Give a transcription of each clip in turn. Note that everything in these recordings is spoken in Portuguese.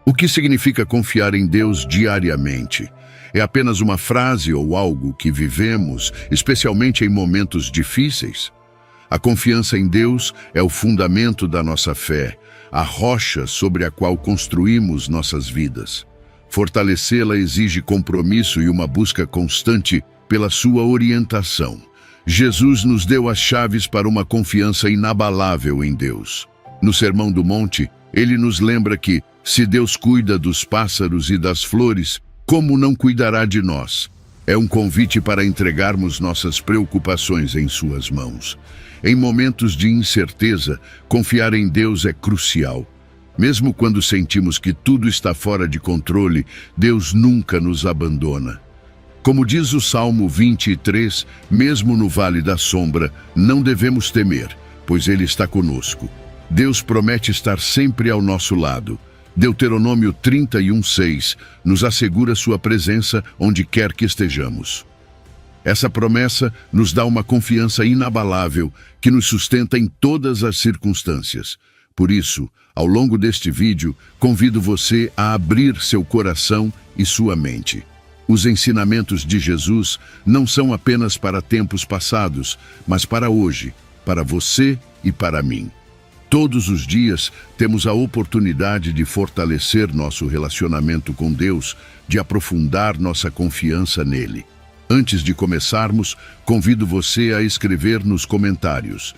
O que significa confiar em Deus diariamente? É apenas uma frase ou algo que vivemos, especialmente em momentos difíceis? A confiança em Deus é o fundamento da nossa fé, a rocha sobre a qual construímos nossas vidas. Fortalecê-la exige compromisso e uma busca constante pela sua orientação. Jesus nos deu as chaves para uma confiança inabalável em Deus. No Sermão do Monte, ele nos lembra que, se Deus cuida dos pássaros e das flores, como não cuidará de nós? É um convite para entregarmos nossas preocupações em suas mãos. Em momentos de incerteza, confiar em Deus é crucial. Mesmo quando sentimos que tudo está fora de controle, Deus nunca nos abandona. Como diz o Salmo 23, mesmo no vale da sombra, não devemos temer, pois Ele está conosco. Deus promete estar sempre ao nosso lado. Deuteronômio 31:6 nos assegura sua presença onde quer que estejamos. Essa promessa nos dá uma confiança inabalável que nos sustenta em todas as circunstâncias. Por isso, ao longo deste vídeo, convido você a abrir seu coração e sua mente. Os ensinamentos de Jesus não são apenas para tempos passados, mas para hoje, para você e para mim. Todos os dias temos a oportunidade de fortalecer nosso relacionamento com Deus, de aprofundar nossa confiança nele. Antes de começarmos, convido você a escrever nos comentários: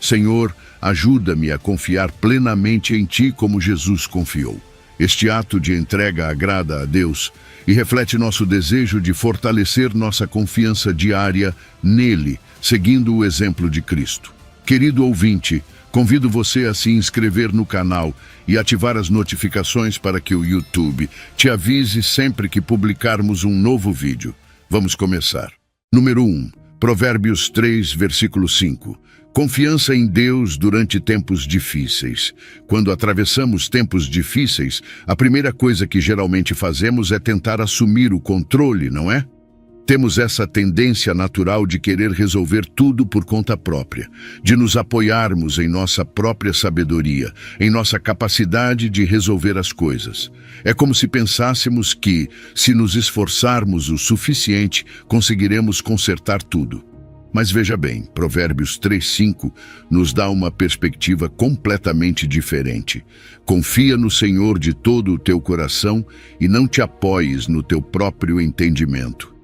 Senhor, ajuda-me a confiar plenamente em Ti como Jesus confiou. Este ato de entrega agrada a Deus e reflete nosso desejo de fortalecer nossa confiança diária nele, seguindo o exemplo de Cristo. Querido ouvinte, convido você a se inscrever no canal e ativar as notificações para que o YouTube te avise sempre que publicarmos um novo vídeo. Vamos começar. Número 1. Provérbios 3, versículo 5. Confiança em Deus durante tempos difíceis. Quando atravessamos tempos difíceis, a primeira coisa que geralmente fazemos é tentar assumir o controle, não é? Temos essa tendência natural de querer resolver tudo por conta própria, de nos apoiarmos em nossa própria sabedoria, em nossa capacidade de resolver as coisas. É como se pensássemos que, se nos esforçarmos o suficiente, conseguiremos consertar tudo. Mas veja bem, Provérbios 3:5 nos dá uma perspectiva completamente diferente. Confia no Senhor de todo o teu coração e não te apoies no teu próprio entendimento.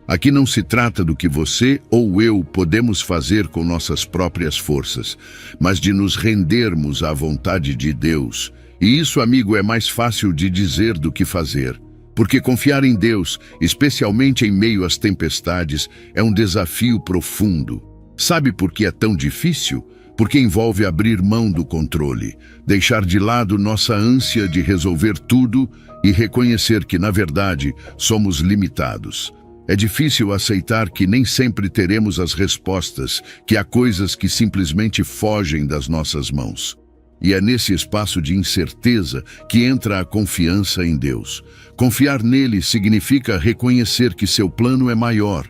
Aqui não se trata do que você ou eu podemos fazer com nossas próprias forças, mas de nos rendermos à vontade de Deus. E isso, amigo, é mais fácil de dizer do que fazer. Porque confiar em Deus, especialmente em meio às tempestades, é um desafio profundo. Sabe por que é tão difícil? Porque envolve abrir mão do controle, deixar de lado nossa ânsia de resolver tudo e reconhecer que, na verdade, somos limitados. É difícil aceitar que nem sempre teremos as respostas, que há coisas que simplesmente fogem das nossas mãos. E é nesse espaço de incerteza que entra a confiança em Deus. Confiar nele significa reconhecer que seu plano é maior,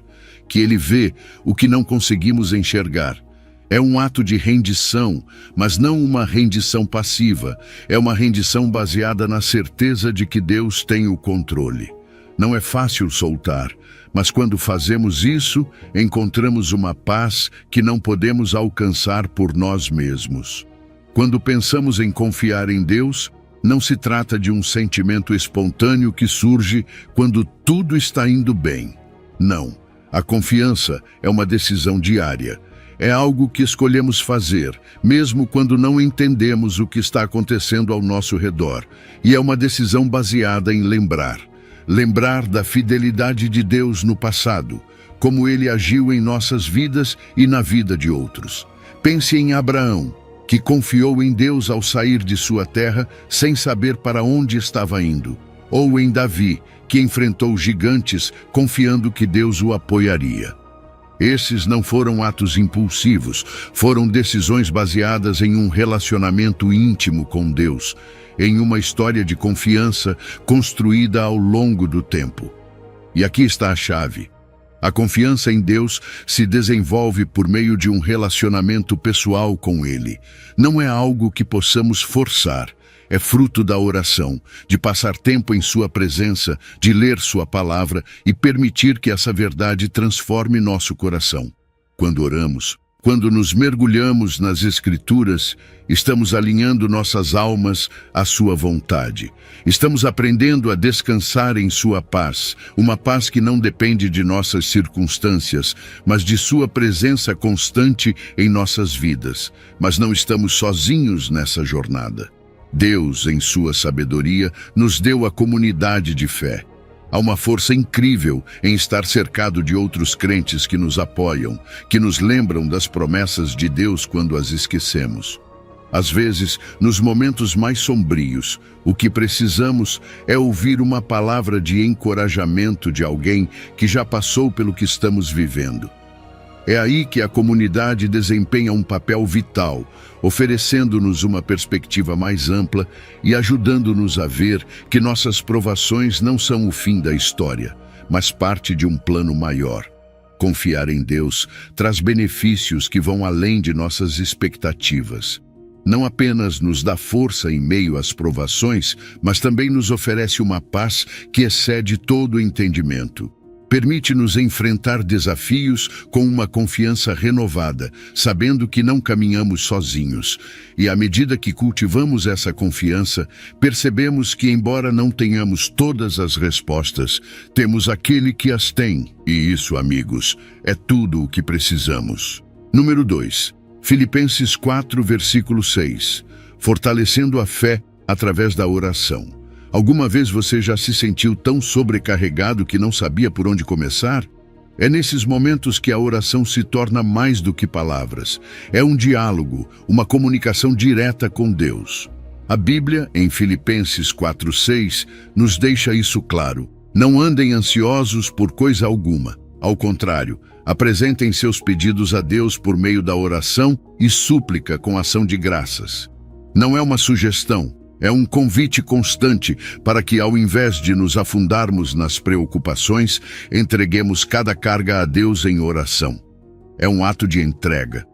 que ele vê o que não conseguimos enxergar. É um ato de rendição, mas não uma rendição passiva. É uma rendição baseada na certeza de que Deus tem o controle. Não é fácil soltar, mas quando fazemos isso, encontramos uma paz que não podemos alcançar por nós mesmos. Quando pensamos em confiar em Deus, não se trata de um sentimento espontâneo que surge quando tudo está indo bem. Não, a confiança é uma decisão diária. É algo que escolhemos fazer, mesmo quando não entendemos o que está acontecendo ao nosso redor. E é uma decisão baseada em lembrar da fidelidade de Deus no passado, como Ele agiu em nossas vidas e na vida de outros. Pense em Abraão, que confiou em Deus ao sair de sua terra sem saber para onde estava indo. Ou em Davi, que enfrentou gigantes confiando que Deus o apoiaria. Esses não foram atos impulsivos, foram decisões baseadas em um relacionamento íntimo com Deus, em uma história de confiança construída ao longo do tempo. E aqui está a chave. A confiança em Deus se desenvolve por meio de um relacionamento pessoal com Ele. Não é algo que possamos forçar, é fruto da oração, de passar tempo em sua presença, de ler sua palavra e permitir que essa verdade transforme nosso coração. Quando oramos, quando nos mergulhamos nas Escrituras, estamos alinhando nossas almas à sua vontade. Estamos aprendendo a descansar em sua paz, uma paz que não depende de nossas circunstâncias, mas de sua presença constante em nossas vidas. Mas não estamos sozinhos nessa jornada. Deus, em sua sabedoria, nos deu a comunidade de fé. Há uma força incrível em estar cercado de outros crentes que nos apoiam, que nos lembram das promessas de Deus quando as esquecemos. Às vezes, nos momentos mais sombrios, o que precisamos é ouvir uma palavra de encorajamento de alguém que já passou pelo que estamos vivendo. É aí que a comunidade desempenha um papel vital, oferecendo-nos uma perspectiva mais ampla e ajudando-nos a ver que nossas provações não são o fim da história, mas parte de um plano maior. Confiar em Deus traz benefícios que vão além de nossas expectativas. Não apenas nos dá força em meio às provações, mas também nos oferece uma paz que excede todo o entendimento. Permite-nos enfrentar desafios com uma confiança renovada, sabendo que não caminhamos sozinhos. E à medida que cultivamos essa confiança, percebemos que, embora não tenhamos todas as respostas, temos aquele que as tem. E isso, amigos, é tudo o que precisamos. Número 2. Filipenses 4, versículo 6. Fortalecendo a fé através da oração. Alguma vez você já se sentiu tão sobrecarregado que não sabia por onde começar? É nesses momentos que a oração se torna mais do que palavras. É um diálogo, uma comunicação direta com Deus. A Bíblia, em Filipenses 4:6, nos deixa isso claro. Não andem ansiosos por coisa alguma. Ao contrário, apresentem seus pedidos a Deus por meio da oração e súplica com ação de graças. Não é uma sugestão. É um convite constante para que, ao invés de nos afundarmos nas preocupações, entreguemos cada carga a Deus em oração. É um ato de entrega.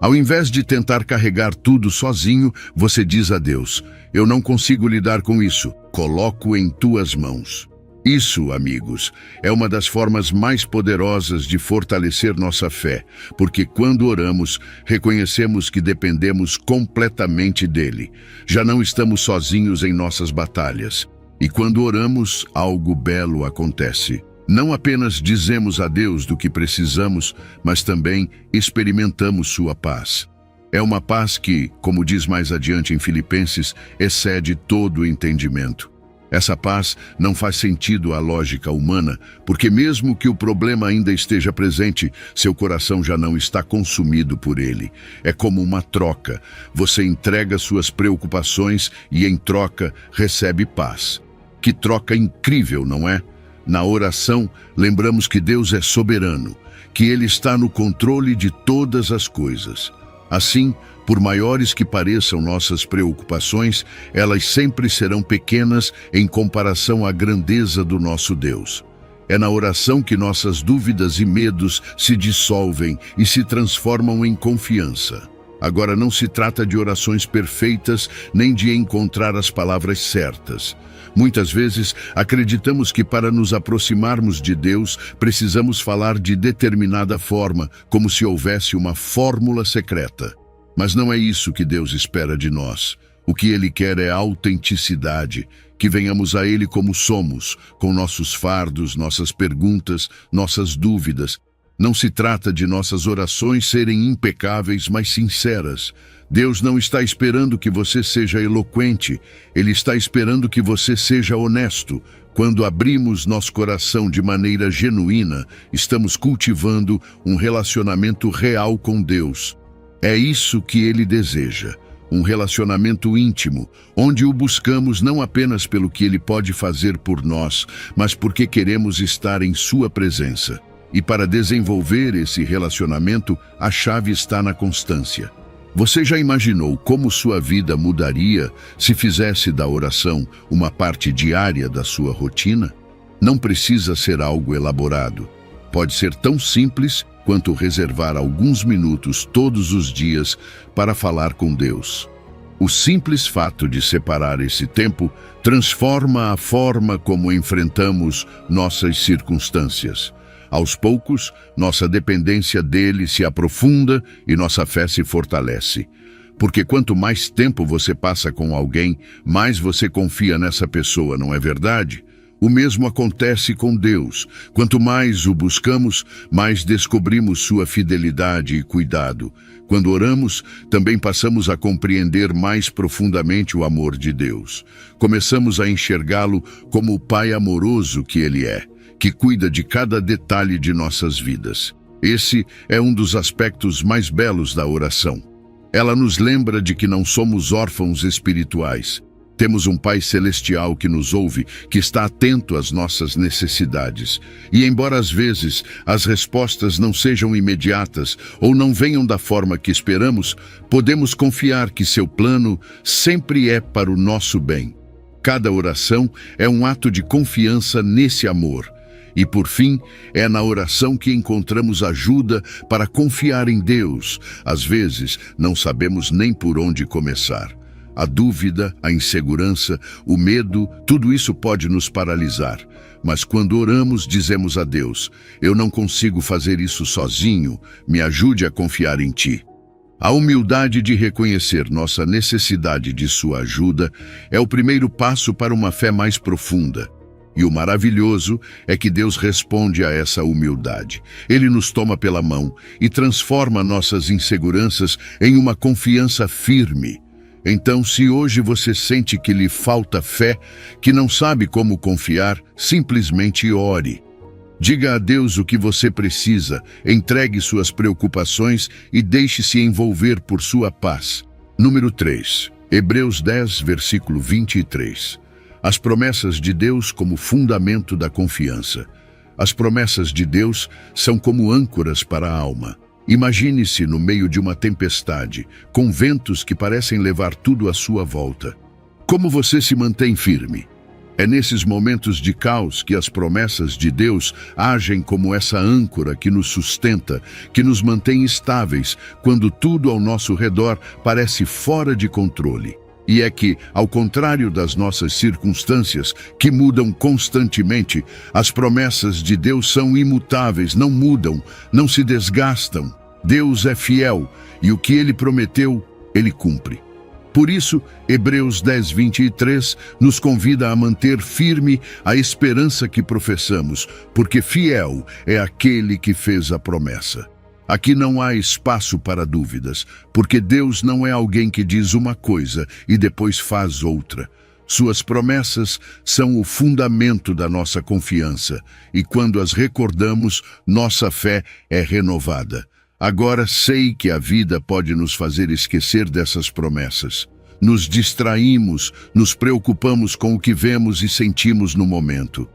Ao invés de tentar carregar tudo sozinho, você diz a Deus: eu não consigo lidar com isso, coloco em tuas mãos. Isso, amigos, é uma das formas mais poderosas de fortalecer nossa fé, porque quando oramos, reconhecemos que dependemos completamente dele. Já não estamos sozinhos em nossas batalhas. E quando oramos, algo belo acontece. Não apenas dizemos a Deus do que precisamos, mas também experimentamos sua paz. É uma paz que, como diz mais adiante em Filipenses, excede todo o entendimento. Essa paz não faz sentido à lógica humana, porque mesmo que o problema ainda esteja presente, seu coração já não está consumido por ele. É como uma troca. Você entrega suas preocupações e, em troca, recebe paz. Que troca incrível, não é? Na oração, lembramos que Deus é soberano, que Ele está no controle de todas as coisas. Assim, por maiores que pareçam nossas preocupações, elas sempre serão pequenas em comparação à grandeza do nosso Deus. É na oração que nossas dúvidas e medos se dissolvem e se transformam em confiança. Agora, não se trata de orações perfeitas, nem de encontrar as palavras certas. Muitas vezes, acreditamos que para nos aproximarmos de Deus, precisamos falar de determinada forma, como se houvesse uma fórmula secreta. Mas não é isso que Deus espera de nós. O que Ele quer é autenticidade, que venhamos a Ele como somos, com nossos fardos, nossas perguntas, nossas dúvidas. Não se trata de nossas orações serem impecáveis, mas sinceras. Deus não está esperando que você seja eloquente, Ele está esperando que você seja honesto. Quando abrimos nosso coração de maneira genuína, estamos cultivando um relacionamento real com Deus. É isso que Ele deseja, um relacionamento íntimo, onde o buscamos não apenas pelo que Ele pode fazer por nós, mas porque queremos estar em sua presença. E para desenvolver esse relacionamento, a chave está na constância. Você já imaginou como sua vida mudaria se fizesse da oração uma parte diária da sua rotina? Não precisa ser algo elaborado. Pode ser tão simples quanto reservar alguns minutos todos os dias para falar com Deus. O simples fato de separar esse tempo transforma a forma como enfrentamos nossas circunstâncias. Aos poucos, nossa dependência dele se aprofunda e nossa fé se fortalece. Porque quanto mais tempo você passa com alguém, mais você confia nessa pessoa, não é verdade? O mesmo acontece com Deus. Quanto mais o buscamos, mais descobrimos sua fidelidade e cuidado. Quando oramos, também passamos a compreender mais profundamente o amor de Deus. Começamos a enxergá-lo como o Pai amoroso que Ele é, que cuida de cada detalhe de nossas vidas. Esse é um dos aspectos mais belos da oração. Ela nos lembra de que não somos órfãos espirituais. Temos um Pai Celestial que nos ouve, que está atento às nossas necessidades. E embora às vezes as respostas não sejam imediatas ou não venham da forma que esperamos, podemos confiar que seu plano sempre é para o nosso bem. Cada oração é um ato de confiança nesse amor. E por fim, é na oração que encontramos ajuda para confiar em Deus. Às vezes, não sabemos nem por onde começar. A dúvida, a insegurança, o medo, tudo isso pode nos paralisar. Mas quando oramos, dizemos a Deus: eu não consigo fazer isso sozinho, me ajude a confiar em Ti. A humildade de reconhecer nossa necessidade de sua ajuda é o primeiro passo para uma fé mais profunda. E o maravilhoso é que Deus responde a essa humildade. Ele nos toma pela mão e transforma nossas inseguranças em uma confiança firme. Então, se hoje você sente que lhe falta fé, que não sabe como confiar, simplesmente ore. Diga a Deus o que você precisa, entregue suas preocupações e deixe-se envolver por sua paz. Número 3. Hebreus 10, versículo 23. As promessas de Deus como fundamento da confiança. As promessas de Deus são como âncoras para a alma. Imagine-se no meio de uma tempestade, com ventos que parecem levar tudo à sua volta. Como você se mantém firme? É nesses momentos de caos que as promessas de Deus agem como essa âncora que nos sustenta, que nos mantém estáveis, quando tudo ao nosso redor parece fora de controle. E é que, ao contrário das nossas circunstâncias, que mudam constantemente, as promessas de Deus são imutáveis, não mudam, não se desgastam. Deus é fiel e o que Ele prometeu, Ele cumpre. Por isso, Hebreus 10, 23 nos convida a manter firme a esperança que professamos, porque fiel é aquele que fez a promessa. Aqui não há espaço para dúvidas, porque Deus não é alguém que diz uma coisa e depois faz outra. Suas promessas são o fundamento da nossa confiança, e quando as recordamos, nossa fé é renovada. Agora sei que a vida pode nos fazer esquecer dessas promessas. Nos distraímos, nos preocupamos com o que vemos e sentimos no momento.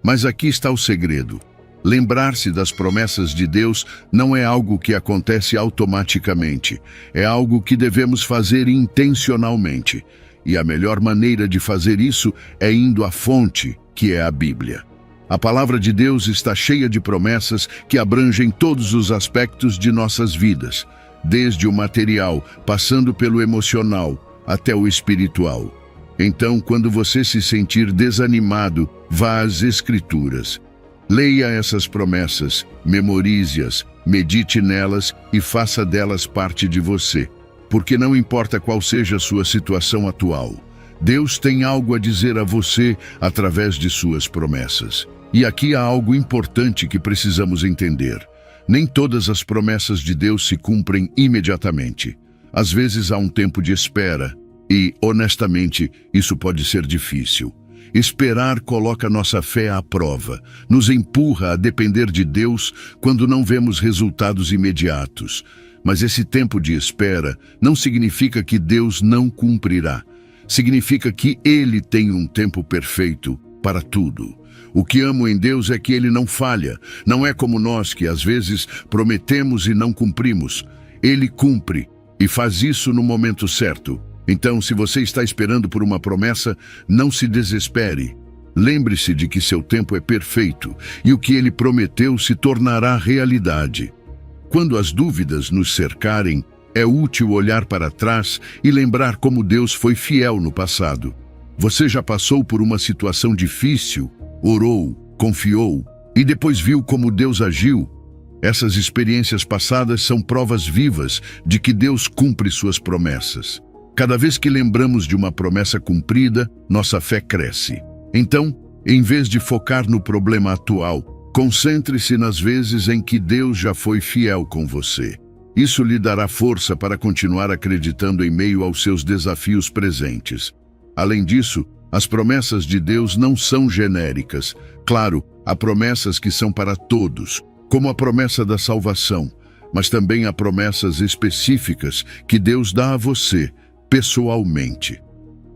Mas aqui está o segredo. Lembrar-se das promessas de Deus não é algo que acontece automaticamente, é algo que devemos fazer intencionalmente. E a melhor maneira de fazer isso é indo à fonte, que é a Bíblia. A palavra de Deus está cheia de promessas que abrangem todos os aspectos de nossas vidas, desde o material, passando pelo emocional, até o espiritual. Então, quando você se sentir desanimado, vá às Escrituras. Leia essas promessas, memorize-as, medite nelas e faça delas parte de você. Porque não importa qual seja a sua situação atual, Deus tem algo a dizer a você através de suas promessas. E aqui há algo importante que precisamos entender. Nem todas as promessas de Deus se cumprem imediatamente. Às vezes há um tempo de espera e, honestamente, isso pode ser difícil. Esperar coloca nossa fé à prova, nos empurra a depender de Deus quando não vemos resultados imediatos. Mas esse tempo de espera não significa que Deus não cumprirá. Significa que Ele tem um tempo perfeito para tudo. O que amo em Deus é que Ele não falha. Não é como nós que às vezes prometemos e não cumprimos. Ele cumpre e faz isso no momento certo. Então, se você está esperando por uma promessa, não se desespere. Lembre-se de que seu tempo é perfeito e o que Ele prometeu se tornará realidade. Quando as dúvidas nos cercarem, É útil olhar para trás e lembrar como Deus foi fiel no passado. Você já passou por uma situação difícil, orou, confiou e depois viu como Deus agiu? Essas experiências passadas são provas vivas de que Deus cumpre suas promessas. Cada vez que lembramos de uma promessa cumprida, nossa fé cresce. Então, em vez de focar no problema atual, concentre-se nas vezes em que Deus já foi fiel com você. Isso lhe dará força para continuar acreditando em meio aos seus desafios presentes. Além disso, as promessas de Deus não são genéricas. Claro, há promessas que são para todos, como a promessa da salvação, mas também há promessas específicas que Deus dá a você, pessoalmente.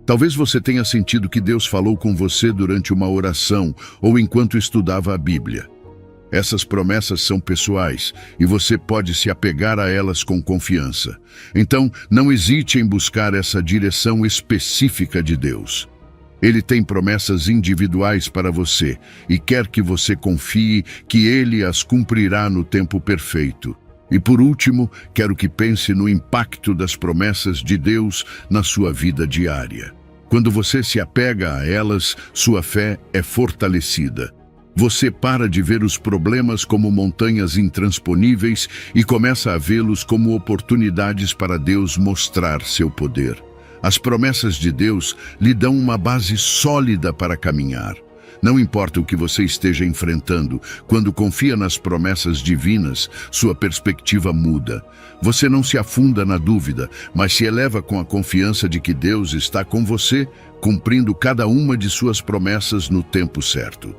Talvez você tenha sentido que Deus falou com você durante uma oração ou enquanto estudava a Bíblia. Essas promessas são pessoais e você pode se apegar a elas com confiança. Então, não hesite em buscar essa direção específica de Deus. Ele tem promessas individuais para você e quer que você confie que Ele as cumprirá no tempo perfeito. E por último, quero que pense no impacto das promessas de Deus na sua vida diária. Quando você se apega a elas, sua fé é fortalecida. Você para de ver os problemas como montanhas intransponíveis e começa a vê-los como oportunidades para Deus mostrar seu poder. As promessas de Deus lhe dão uma base sólida para caminhar. Não importa o que você esteja enfrentando, quando confia nas promessas divinas, sua perspectiva muda. Você não se afunda na dúvida, mas se eleva com a confiança de que Deus está com você, cumprindo cada uma de suas promessas no tempo certo.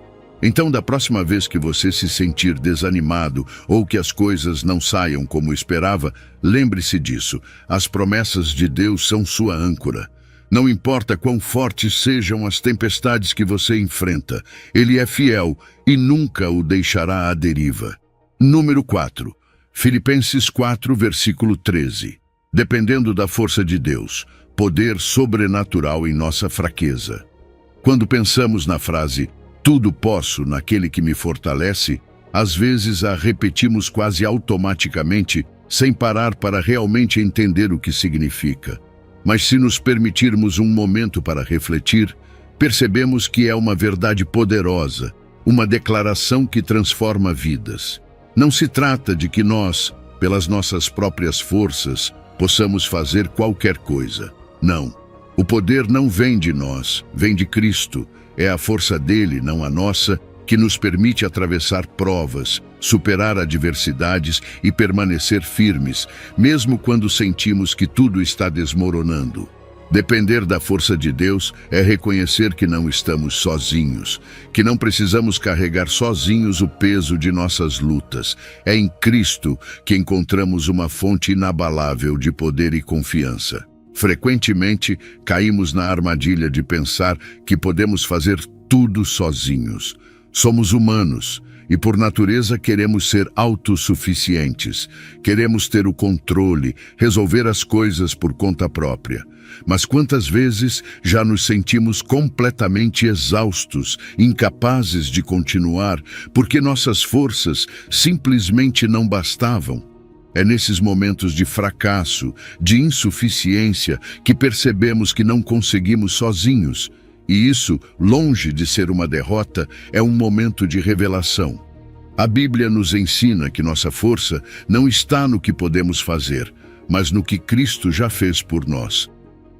Então, da próxima vez que você se sentir desanimado ou que as coisas não saiam como esperava, lembre-se disso. As promessas de Deus são sua âncora. Não importa quão fortes sejam as tempestades que você enfrenta, Ele é fiel e nunca o deixará à deriva. Número 4. Filipenses 4, versículo 13. Dependendo da força de Deus, poder sobrenatural em nossa fraqueza. Quando pensamos na frase "tudo posso naquele que me fortalece", às vezes a repetimos quase automaticamente, sem parar para realmente entender o que significa. Mas se nos permitirmos um momento para refletir, percebemos que é uma verdade poderosa, uma declaração que transforma vidas. Não se trata de que nós, pelas nossas próprias forças, possamos fazer qualquer coisa. Não. O poder não vem de nós, vem de Cristo. É a força dele, não a nossa, que nos permite atravessar provas, superar adversidades e permanecer firmes, mesmo quando sentimos que tudo está desmoronando. Depender da força de Deus é reconhecer que não estamos sozinhos, que não precisamos carregar sozinhos o peso de nossas lutas. É em Cristo que encontramos uma fonte inabalável de poder e confiança. Frequentemente, caímos na armadilha de pensar que podemos fazer tudo sozinhos. Somos humanos e, por natureza, queremos ser autossuficientes. Queremos ter o controle, resolver as coisas por conta própria. Mas quantas vezes já nos sentimos completamente exaustos, incapazes de continuar, porque nossas forças simplesmente não bastavam? É nesses momentos de fracasso, de insuficiência, que percebemos que não conseguimos sozinhos. E isso, longe de ser uma derrota, é um momento de revelação. A Bíblia nos ensina que nossa força não está no que podemos fazer, mas no que Cristo já fez por nós.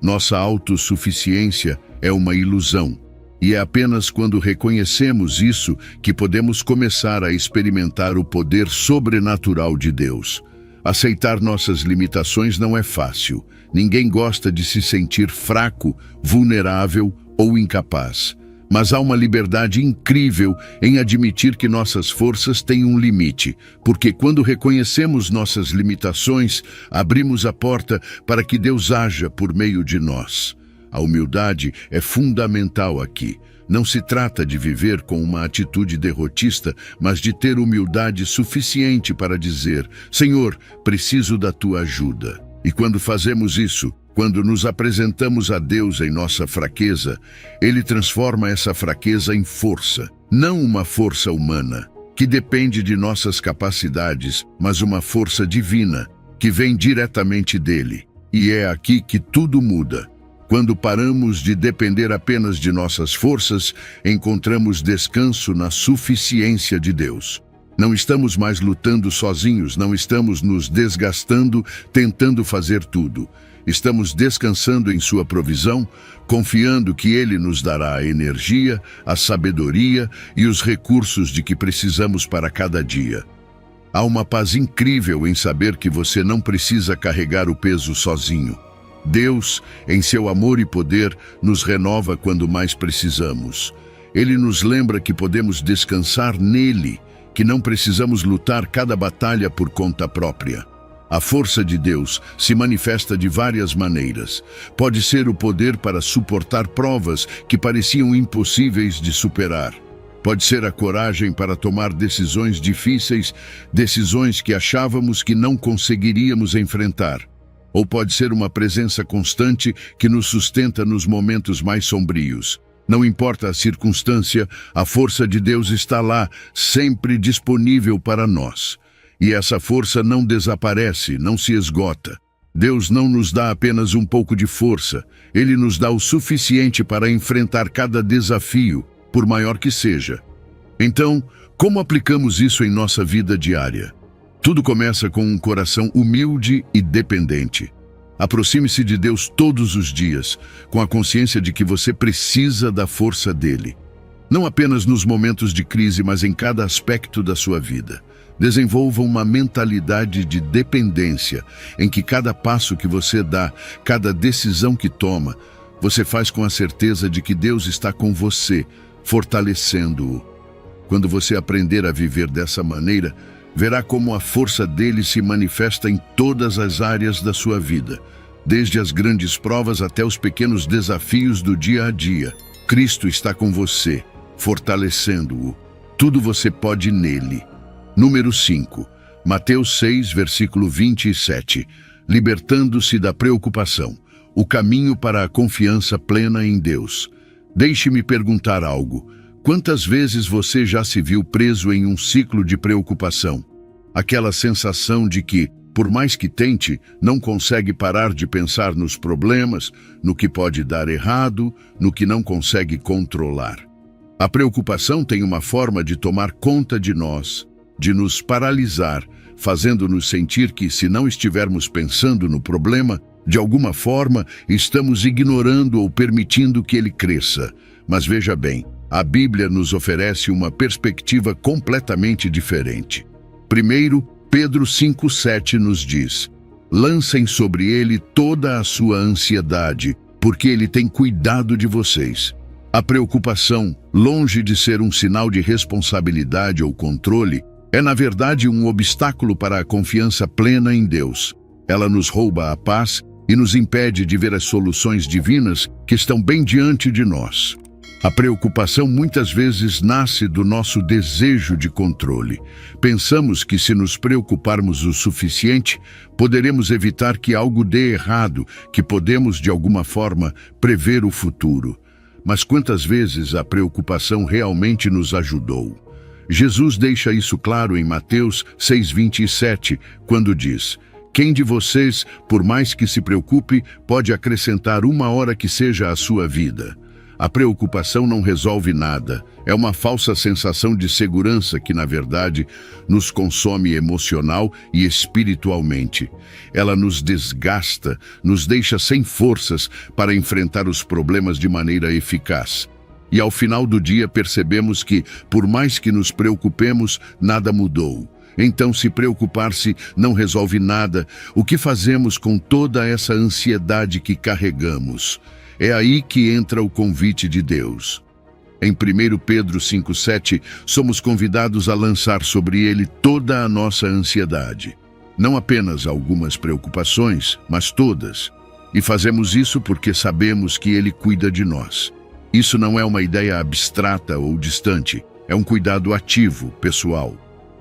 Nossa autossuficiência é uma ilusão, e é apenas quando reconhecemos isso que podemos começar a experimentar o poder sobrenatural de Deus. Aceitar nossas limitações não é fácil. Ninguém gosta de se sentir fraco, vulnerável ou incapaz. Mas há uma liberdade incrível em admitir que nossas forças têm um limite, porque quando reconhecemos nossas limitações, abrimos a porta para que Deus haja por meio de nós. A humildade é fundamental aqui. Não se trata de viver com uma atitude derrotista, mas de ter humildade suficiente para dizer: Senhor, preciso da tua ajuda. E quando fazemos isso, quando nos apresentamos a Deus em nossa fraqueza, Ele transforma essa fraqueza em força, não uma força humana, que depende de nossas capacidades, mas uma força divina, que vem diretamente dele. E é aqui que tudo muda. Quando paramos de depender apenas de nossas forças, encontramos descanso na suficiência de Deus. Não estamos mais lutando sozinhos, não estamos nos desgastando, tentando fazer tudo. Estamos descansando em sua provisão, confiando que Ele nos dará a energia, a sabedoria e os recursos de que precisamos para cada dia. Há uma paz incrível em saber que você não precisa carregar o peso sozinho. Deus, em seu amor e poder, nos renova quando mais precisamos. Ele nos lembra que podemos descansar nele, que não precisamos lutar cada batalha por conta própria. A força de Deus se manifesta de várias maneiras. Pode ser o poder para suportar provas que pareciam impossíveis de superar. Pode ser a coragem para tomar decisões difíceis, decisões que achávamos que não conseguiríamos enfrentar. Ou pode ser uma presença constante que nos sustenta nos momentos mais sombrios. Não importa a circunstância, a força de Deus está lá, sempre disponível para nós. E essa força não desaparece, não se esgota. Deus não nos dá apenas um pouco de força, Ele nos dá o suficiente para enfrentar cada desafio, por maior que seja. Então, como aplicamos isso em nossa vida diária? Tudo começa com um coração humilde e dependente. Aproxime-se de Deus todos os dias, com a consciência de que você precisa da força dele. Não apenas nos momentos de crise, mas em cada aspecto da sua vida. Desenvolva uma mentalidade de dependência, em que cada passo que você dá, cada decisão que toma, você faz com a certeza de que Deus está com você, fortalecendo-o. Quando você aprender a viver dessa maneira, verá como a força dele se manifesta em todas as áreas da sua vida, desde as grandes provas até os pequenos desafios do dia a dia. Cristo está com você, fortalecendo-o. Tudo você pode nele. Número 5. Mateus 6, versículo 27. Libertando-se da preocupação. O caminho para a confiança plena em Deus. Deixe-me perguntar algo. Quantas vezes você já se viu preso em um ciclo de preocupação? Aquela sensação de que, por mais que tente, não consegue parar de pensar nos problemas, no que pode dar errado, no que não consegue controlar. A preocupação tem uma forma de tomar conta de nós, de nos paralisar, fazendo-nos sentir que, se não estivermos pensando no problema, de alguma forma, estamos ignorando ou permitindo que ele cresça. Mas veja bem, a Bíblia nos oferece uma perspectiva completamente diferente. Primeiro, Pedro 5,7 nos diz: lancem sobre ele toda a sua ansiedade, porque ele tem cuidado de vocês. A preocupação, longe de ser um sinal de responsabilidade ou controle, é na verdade um obstáculo para a confiança plena em Deus. Ela nos rouba a paz e nos impede de ver as soluções divinas que estão bem diante de nós. A preocupação muitas vezes nasce do nosso desejo de controle. Pensamos que, se nos preocuparmos o suficiente, poderemos evitar que algo dê errado, que podemos, de alguma forma, prever o futuro. Mas quantas vezes a preocupação realmente nos ajudou? Jesus deixa isso claro em Mateus 6,27, quando diz: quem de vocês, por mais que se preocupe, pode acrescentar uma hora que seja à sua vida? A preocupação não resolve nada. É uma falsa sensação de segurança que, na verdade, nos consome emocional e espiritualmente. Ela nos desgasta, nos deixa sem forças para enfrentar os problemas de maneira eficaz. E ao final do dia percebemos que, por mais que nos preocupemos, nada mudou. Então, se preocupar-se não resolve nada, o que fazemos com toda essa ansiedade que carregamos? É aí que entra o convite de Deus. Em 1 Pedro 5,7, somos convidados a lançar sobre ele toda a nossa ansiedade. Não apenas algumas preocupações, mas todas. E fazemos isso porque sabemos que ele cuida de nós. Isso não é uma ideia abstrata ou distante, é um cuidado ativo, pessoal.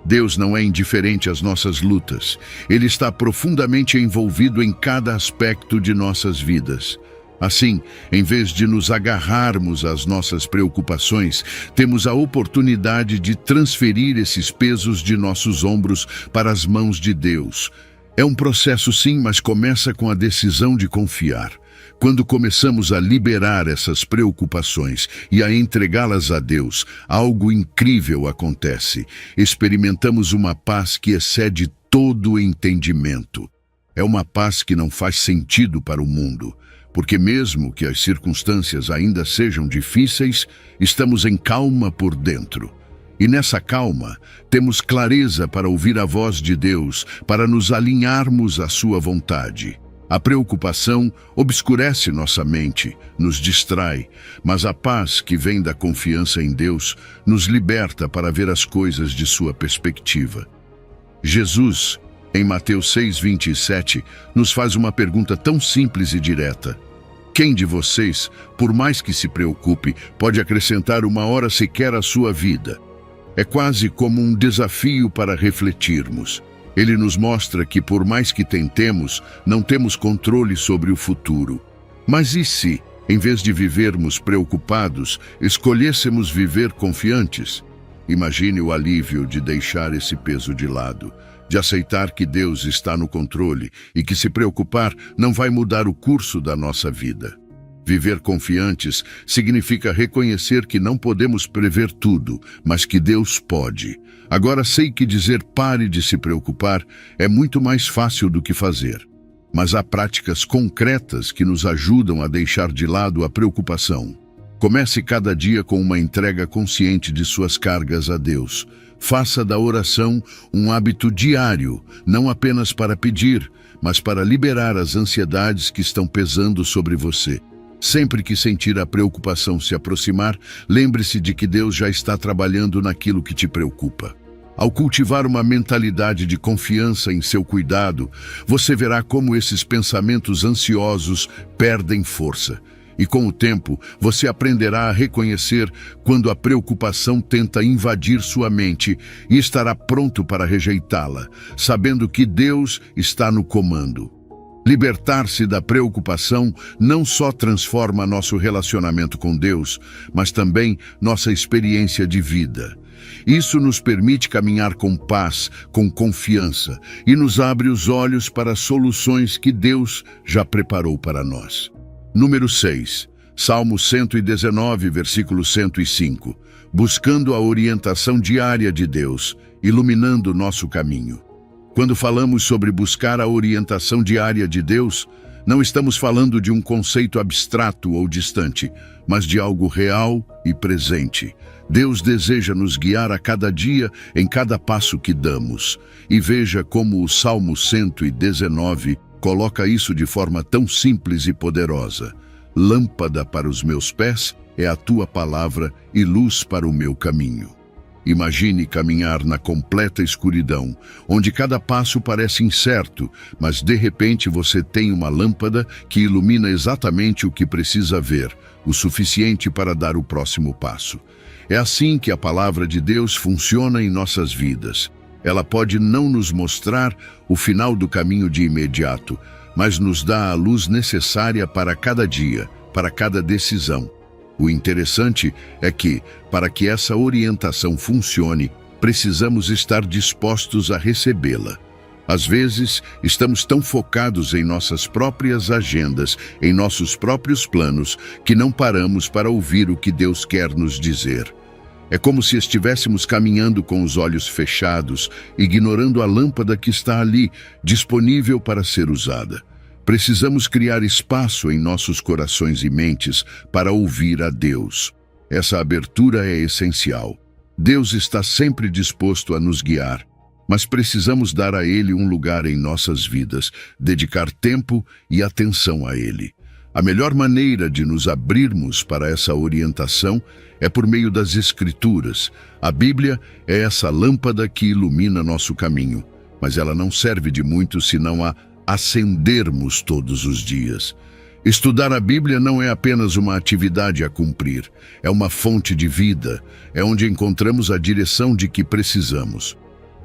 Deus não é indiferente às nossas lutas. Ele está profundamente envolvido em cada aspecto de nossas vidas. Assim, em vez de nos agarrarmos às nossas preocupações, temos a oportunidade de transferir esses pesos de nossos ombros para as mãos de Deus. É um processo sim, mas começa com a decisão de confiar. Quando começamos a liberar essas preocupações e a entregá-las a Deus, algo incrível acontece. Experimentamos uma paz que excede todo o entendimento. É uma paz que não faz sentido para o mundo, porque mesmo que as circunstâncias ainda sejam difíceis, estamos em calma por dentro. E nessa calma, temos clareza para ouvir a voz de Deus, para nos alinharmos à sua vontade. A preocupação obscurece nossa mente, nos distrai, mas a paz que vem da confiança em Deus nos liberta para ver as coisas de sua perspectiva. Jesus, em Mateus 6:27, nos faz uma pergunta tão simples e direta. Quem de vocês, por mais que se preocupe, pode acrescentar uma hora sequer à sua vida? É quase como um desafio para refletirmos. Ele nos mostra que, por mais que tentemos, não temos controle sobre o futuro. Mas e se, em vez de vivermos preocupados, escolhêssemos viver confiantes? Imagine o alívio de deixar esse peso de lado, de aceitar que Deus está no controle e que se preocupar não vai mudar o curso da nossa vida. Viver confiantes significa reconhecer que não podemos prever tudo, mas que Deus pode. Agora sei que dizer pare de se preocupar é muito mais fácil do que fazer. Mas há práticas concretas que nos ajudam a deixar de lado a preocupação. Comece cada dia com uma entrega consciente de suas cargas a Deus. Faça da oração um hábito diário, não apenas para pedir, mas para liberar as ansiedades que estão pesando sobre você. Sempre que sentir a preocupação se aproximar, lembre-se de que Deus já está trabalhando naquilo que te preocupa. Ao cultivar uma mentalidade de confiança em seu cuidado, você verá como esses pensamentos ansiosos perdem força. E com o tempo, você aprenderá a reconhecer quando a preocupação tenta invadir sua mente e estará pronto para rejeitá-la, sabendo que Deus está no comando. Libertar-se da preocupação não só transforma nosso relacionamento com Deus, mas também nossa experiência de vida. Isso nos permite caminhar com paz, com confiança e nos abre os olhos para as soluções que Deus já preparou para nós. Número 6. Salmo 119, versículo 105. Buscando a orientação diária de Deus, iluminando nosso caminho. Quando falamos sobre buscar a orientação diária de Deus, não estamos falando de um conceito abstrato ou distante, mas de algo real e presente. Deus deseja nos guiar a cada dia, em cada passo que damos. E veja como o Salmo 119 coloca isso de forma tão simples e poderosa. Lâmpada para os meus pés é a tua palavra e luz para o meu caminho. Imagine caminhar na completa escuridão, onde cada passo parece incerto, mas de repente você tem uma lâmpada que ilumina exatamente o que precisa ver, o suficiente para dar o próximo passo. É assim que a palavra de Deus funciona em nossas vidas. Ela pode não nos mostrar o final do caminho de imediato, mas nos dá a luz necessária para cada dia, para cada decisão. O interessante é que, para que essa orientação funcione, precisamos estar dispostos a recebê-la. Às vezes, estamos tão focados em nossas próprias agendas, em nossos próprios planos, que não paramos para ouvir o que Deus quer nos dizer. É como se estivéssemos caminhando com os olhos fechados, ignorando a lâmpada que está ali, disponível para ser usada. Precisamos criar espaço em nossos corações e mentes para ouvir a Deus. Essa abertura é essencial. Deus está sempre disposto a nos guiar, mas precisamos dar a Ele um lugar em nossas vidas, dedicar tempo e atenção a Ele. A melhor maneira de nos abrirmos para essa orientação é por meio das Escrituras. A Bíblia é essa lâmpada que ilumina nosso caminho, mas ela não serve de muito se não a acendermos todos os dias. Estudar a Bíblia não é apenas uma atividade a cumprir, é uma fonte de vida, é onde encontramos a direção de que precisamos.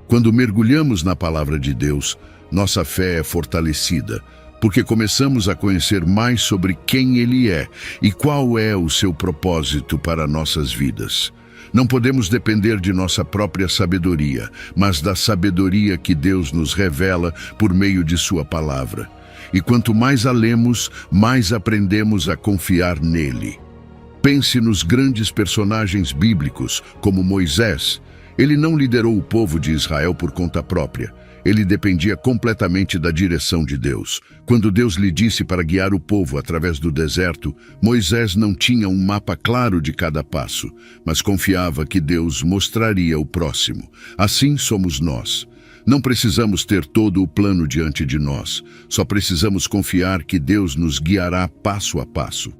Quando mergulhamos na palavra de Deus, nossa fé é fortalecida, porque começamos a conhecer mais sobre quem Ele é e qual é o seu propósito para nossas vidas. Não podemos depender de nossa própria sabedoria, mas da sabedoria que Deus nos revela por meio de sua palavra. E quanto mais a lemos, mais aprendemos a confiar nele. Pense nos grandes personagens bíblicos, como Moisés. Ele não liderou o povo de Israel por conta própria. Ele dependia completamente da direção de Deus. Quando Deus lhe disse para guiar o povo através do deserto, Moisés não tinha um mapa claro de cada passo, mas confiava que Deus mostraria o próximo. Assim somos nós. Não precisamos ter todo o plano diante de nós. Só precisamos confiar que Deus nos guiará passo a passo.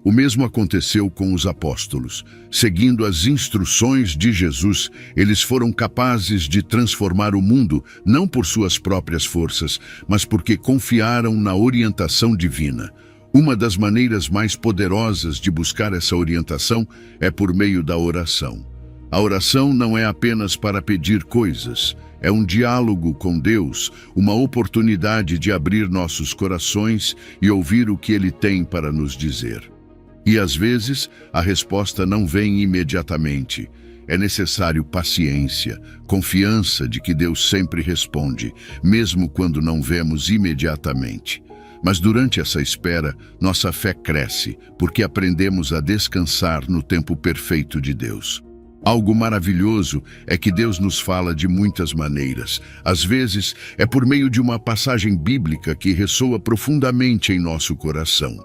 O mesmo aconteceu com os apóstolos. Seguindo as instruções de Jesus, eles foram capazes de transformar o mundo, não por suas próprias forças, mas porque confiaram na orientação divina. Uma das maneiras mais poderosas de buscar essa orientação é por meio da oração. A oração não é apenas para pedir coisas. É um diálogo com Deus, uma oportunidade de abrir nossos corações e ouvir o que Ele tem para nos dizer. E às vezes, a resposta não vem imediatamente. É necessário paciência, confiança de que Deus sempre responde, mesmo quando não vemos imediatamente. Mas durante essa espera, nossa fé cresce, porque aprendemos a descansar no tempo perfeito de Deus. Algo maravilhoso é que Deus nos fala de muitas maneiras. Às vezes, é por meio de uma passagem bíblica que ressoa profundamente em nosso coração.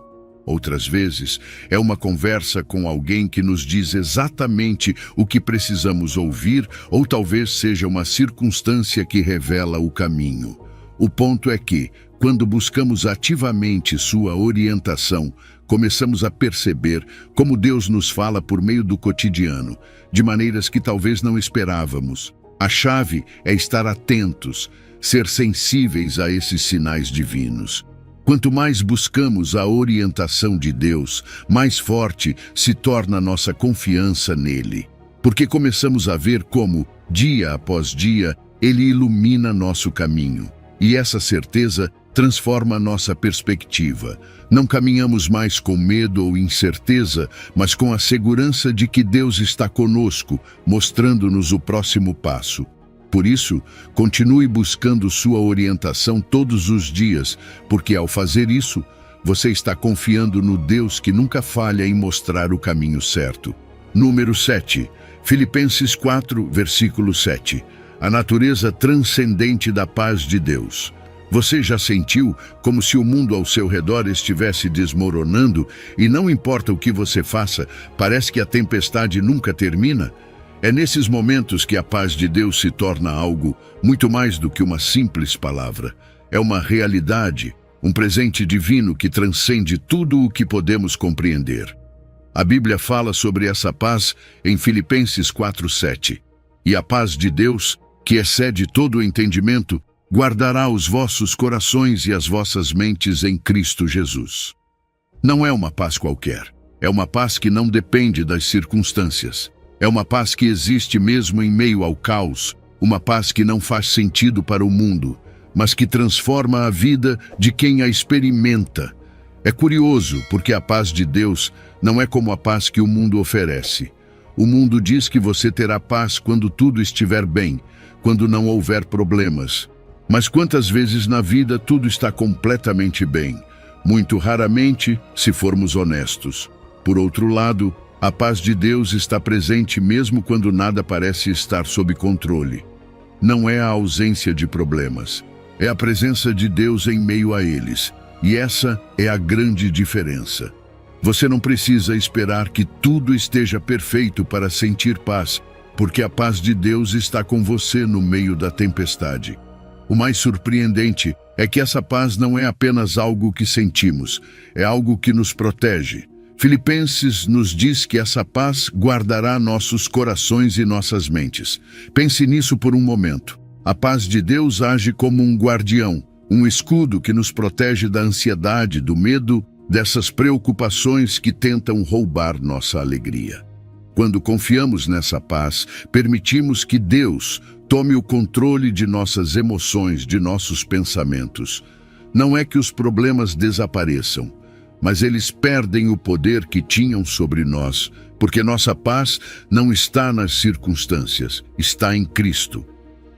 Outras vezes, é uma conversa com alguém que nos diz exatamente o que precisamos ouvir, ou talvez seja uma circunstância que revela o caminho. O ponto é que, quando buscamos ativamente sua orientação, começamos a perceber como Deus nos fala por meio do cotidiano, de maneiras que talvez não esperávamos. A chave é estar atentos, ser sensíveis a esses sinais divinos. Quanto mais buscamos a orientação de Deus, mais forte se torna nossa confiança nele. Porque começamos a ver como, dia após dia, ele ilumina nosso caminho. E essa certeza transforma nossa perspectiva. Não caminhamos mais com medo ou incerteza, mas com a segurança de que Deus está conosco, mostrando-nos o próximo passo. Por isso, continue buscando sua orientação todos os dias, porque ao fazer isso, você está confiando no Deus que nunca falha em mostrar o caminho certo. Número 7. Filipenses 4, versículo 7. A natureza transcendente da paz de Deus. Você já sentiu como se o mundo ao seu redor estivesse desmoronando e não importa o que você faça, parece que a tempestade nunca termina? É nesses momentos que a paz de Deus se torna algo muito mais do que uma simples palavra. É uma realidade, um presente divino que transcende tudo o que podemos compreender. A Bíblia fala sobre essa paz em Filipenses 4:7. E a paz de Deus, que excede todo o entendimento, guardará os vossos corações e as vossas mentes em Cristo Jesus. Não é uma paz qualquer. É uma paz que não depende das circunstâncias. É uma paz que existe mesmo em meio ao caos, uma paz que não faz sentido para o mundo, mas que transforma a vida de quem a experimenta. É curioso, porque a paz de Deus não é como a paz que o mundo oferece. O mundo diz que você terá paz quando tudo estiver bem, quando não houver problemas. Mas quantas vezes na vida tudo está completamente bem? Muito raramente, se formos honestos. Por outro lado, a paz de Deus está presente mesmo quando nada parece estar sob controle. Não é a ausência de problemas, é a presença de Deus em meio a eles. E essa é a grande diferença. Você não precisa esperar que tudo esteja perfeito para sentir paz, porque a paz de Deus está com você no meio da tempestade. O mais surpreendente é que essa paz não é apenas algo que sentimos, é algo que nos protege. Filipenses nos diz que essa paz guardará nossos corações e nossas mentes. Pense nisso por um momento. A paz de Deus age como um guardião, um escudo que nos protege da ansiedade, do medo, dessas preocupações que tentam roubar nossa alegria. Quando confiamos nessa paz, permitimos que Deus tome o controle de nossas emoções, de nossos pensamentos. Não é que os problemas desapareçam, mas eles perdem o poder que tinham sobre nós, porque nossa paz não está nas circunstâncias, está em Cristo.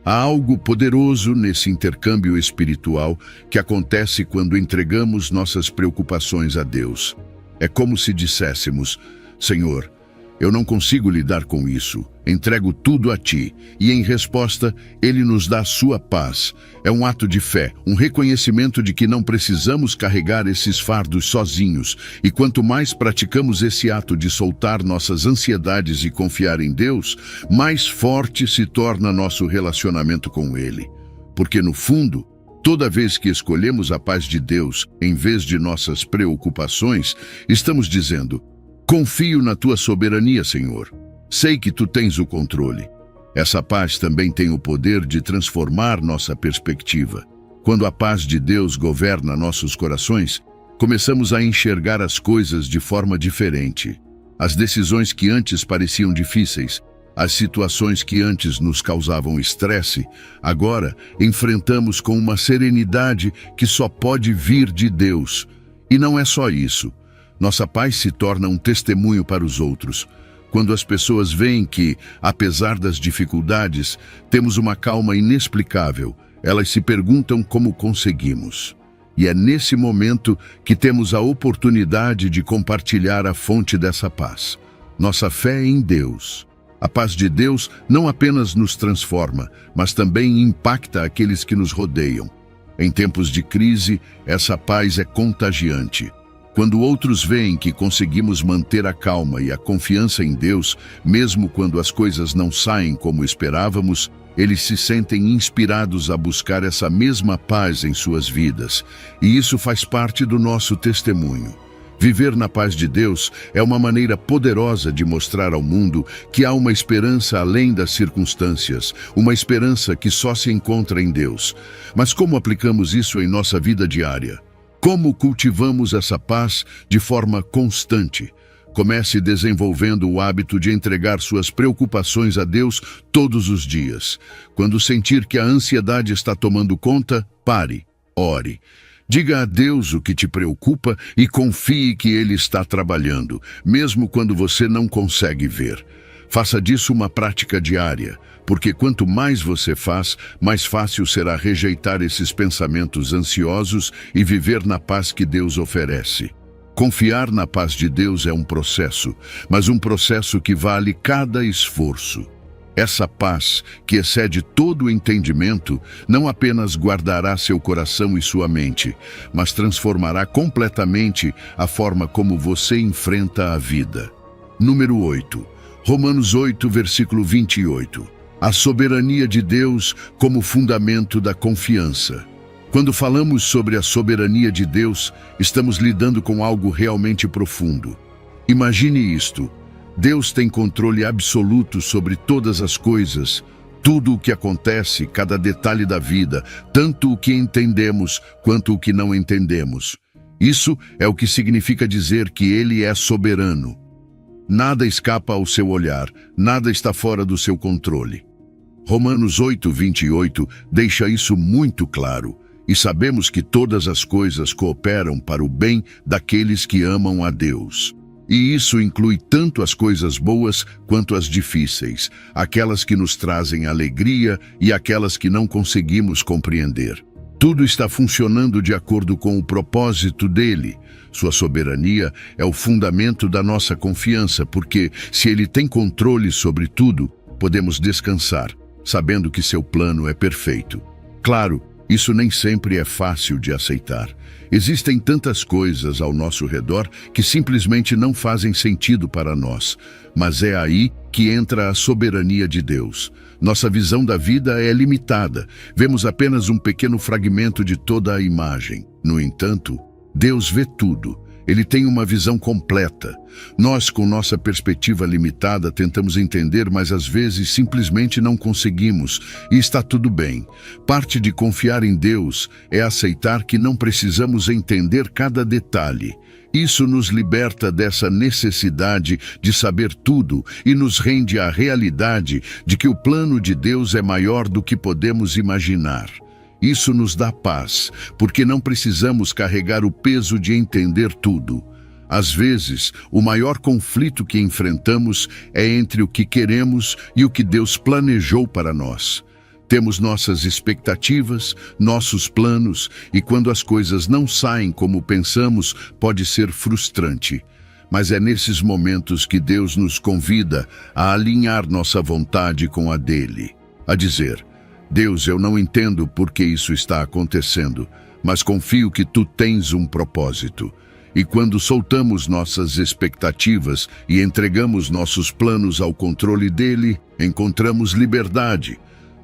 Há algo poderoso nesse intercâmbio espiritual que acontece quando entregamos nossas preocupações a Deus. É como se disséssemos: Senhor, eu não consigo lidar com isso, entrego tudo a Ti. E em resposta, Ele nos dá a sua paz. É um ato de fé, um reconhecimento de que não precisamos carregar esses fardos sozinhos. E quanto mais praticamos esse ato de soltar nossas ansiedades e confiar em Deus, mais forte se torna nosso relacionamento com Ele. Porque no fundo, toda vez que escolhemos a paz de Deus em vez de nossas preocupações, estamos dizendo: confio na Tua soberania, Senhor. Sei que Tu tens o controle. Essa paz também tem o poder de transformar nossa perspectiva. Quando a paz de Deus governa nossos corações, começamos a enxergar as coisas de forma diferente. As decisões que antes pareciam difíceis, as situações que antes nos causavam estresse, agora enfrentamos com uma serenidade que só pode vir de Deus. E não é só isso. Nossa paz se torna um testemunho para os outros. Quando as pessoas veem que, apesar das dificuldades, temos uma calma inexplicável, elas se perguntam como conseguimos. E é nesse momento que temos a oportunidade de compartilhar a fonte dessa paz. Nossa fé em Deus. A paz de Deus não apenas nos transforma, mas também impacta aqueles que nos rodeiam. Em tempos de crise, essa paz é contagiante. Quando outros veem que conseguimos manter a calma e a confiança em Deus, mesmo quando as coisas não saem como esperávamos, eles se sentem inspirados a buscar essa mesma paz em suas vidas. E isso faz parte do nosso testemunho. Viver na paz de Deus é uma maneira poderosa de mostrar ao mundo que há uma esperança além das circunstâncias, uma esperança que só se encontra em Deus. Mas como aplicamos isso em nossa vida diária? Como cultivamos essa paz de forma constante? Comece desenvolvendo o hábito de entregar suas preocupações a Deus todos os dias. Quando sentir que a ansiedade está tomando conta, pare, ore. Diga a Deus o que te preocupa e confie que Ele está trabalhando, mesmo quando você não consegue ver. Faça disso uma prática diária, porque quanto mais você faz, mais fácil será rejeitar esses pensamentos ansiosos e viver na paz que Deus oferece. Confiar na paz de Deus é um processo, mas um processo que vale cada esforço. Essa paz, que excede todo o entendimento, não apenas guardará seu coração e sua mente, mas transformará completamente a forma como você enfrenta a vida. Número 8. Romanos 8, versículo 28. A soberania de Deus como fundamento da confiança. Quando falamos sobre a soberania de Deus, estamos lidando com algo realmente profundo. Imagine isto. Deus tem controle absoluto sobre todas as coisas, tudo o que acontece, cada detalhe da vida, tanto o que entendemos quanto o que não entendemos. Isso é o que significa dizer que Ele é soberano. Nada escapa ao seu olhar, nada está fora do seu controle. Romanos 8, 28 deixa isso muito claro, e sabemos que todas as coisas cooperam para o bem daqueles que amam a Deus. E isso inclui tanto as coisas boas quanto as difíceis, aquelas que nos trazem alegria e aquelas que não conseguimos compreender. Tudo está funcionando de acordo com o propósito dele. Sua soberania é o fundamento da nossa confiança, porque, se ele tem controle sobre tudo, podemos descansar, sabendo que seu plano é perfeito. Claro, isso nem sempre é fácil de aceitar. Existem tantas coisas ao nosso redor que simplesmente não fazem sentido para nós. Mas é aí que entra a soberania de Deus. Nossa visão da vida é limitada. Vemos apenas um pequeno fragmento de toda a imagem. No entanto, Deus vê tudo. Ele tem uma visão completa. Nós, com nossa perspectiva limitada, tentamos entender, mas às vezes simplesmente não conseguimos. E está tudo bem. Parte de confiar em Deus é aceitar que não precisamos entender cada detalhe. Isso nos liberta dessa necessidade de saber tudo e nos rende à realidade de que o plano de Deus é maior do que podemos imaginar. Isso nos dá paz, porque não precisamos carregar o peso de entender tudo. Às vezes, o maior conflito que enfrentamos é entre o que queremos e o que Deus planejou para nós. Temos nossas expectativas, nossos planos, e quando as coisas não saem como pensamos, pode ser frustrante. Mas é nesses momentos que Deus nos convida a alinhar nossa vontade com a dele. A dizer: Deus, eu não entendo por que isso está acontecendo, mas confio que tu tens um propósito. E quando soltamos nossas expectativas e entregamos nossos planos ao controle dele, encontramos liberdade.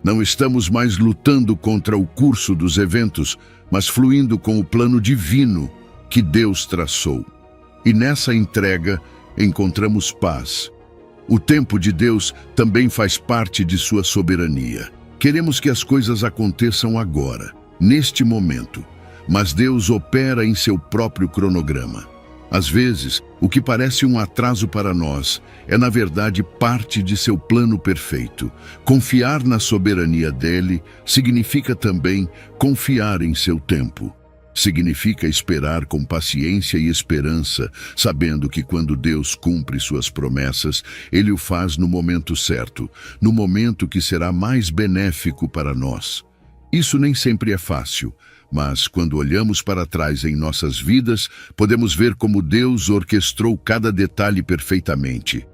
Não estamos mais lutando contra o curso dos eventos, mas fluindo com o plano divino que Deus traçou. E nessa entrega encontramos paz. O tempo de Deus também faz parte de sua soberania. Queremos que as coisas aconteçam agora, neste momento, mas Deus opera em seu próprio cronograma. Às vezes, o que parece um atraso para nós é, na verdade, parte de seu plano perfeito. Confiar na soberania dele significa também confiar em seu tempo. Significa esperar com paciência e esperança, sabendo que quando Deus cumpre suas promessas, Ele o faz no momento certo, no momento que será mais benéfico para nós. Isso nem sempre é fácil, mas quando olhamos para trás em nossas vidas, podemos ver como Deus orquestrou cada detalhe perfeitamente.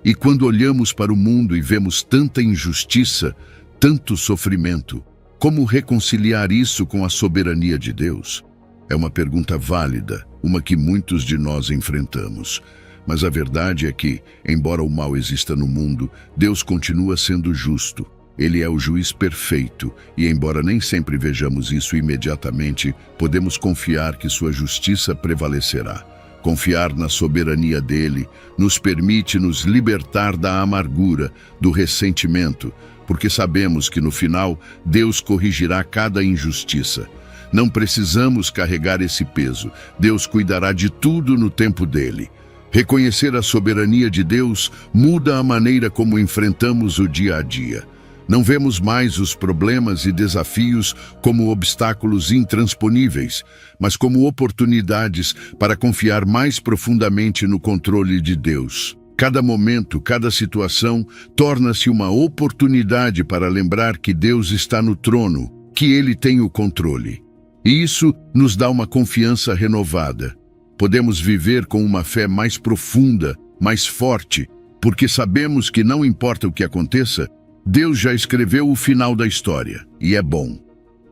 E quando olhamos para o mundo e vemos tanta injustiça, tanto sofrimento, como reconciliar isso com a soberania de Deus? É uma pergunta válida, uma que muitos de nós enfrentamos. Mas a verdade é que, embora o mal exista no mundo, Deus continua sendo justo. Ele é o juiz perfeito, e embora nem sempre vejamos isso imediatamente, podemos confiar que sua justiça prevalecerá. Confiar na soberania dele nos permite nos libertar da amargura, do ressentimento, porque sabemos que no final Deus corrigirá cada injustiça. Não precisamos carregar esse peso. Deus cuidará de tudo no tempo dele. Reconhecer a soberania de Deus muda a maneira como enfrentamos o dia a dia. Não vemos mais os problemas e desafios como obstáculos intransponíveis, mas como oportunidades para confiar mais profundamente no controle de Deus. Cada momento, cada situação, torna-se uma oportunidade para lembrar que Deus está no trono, que Ele tem o controle. E isso nos dá uma confiança renovada. Podemos viver com uma fé mais profunda, mais forte, porque sabemos que não importa o que aconteça, Deus já escreveu o final da história, e é bom.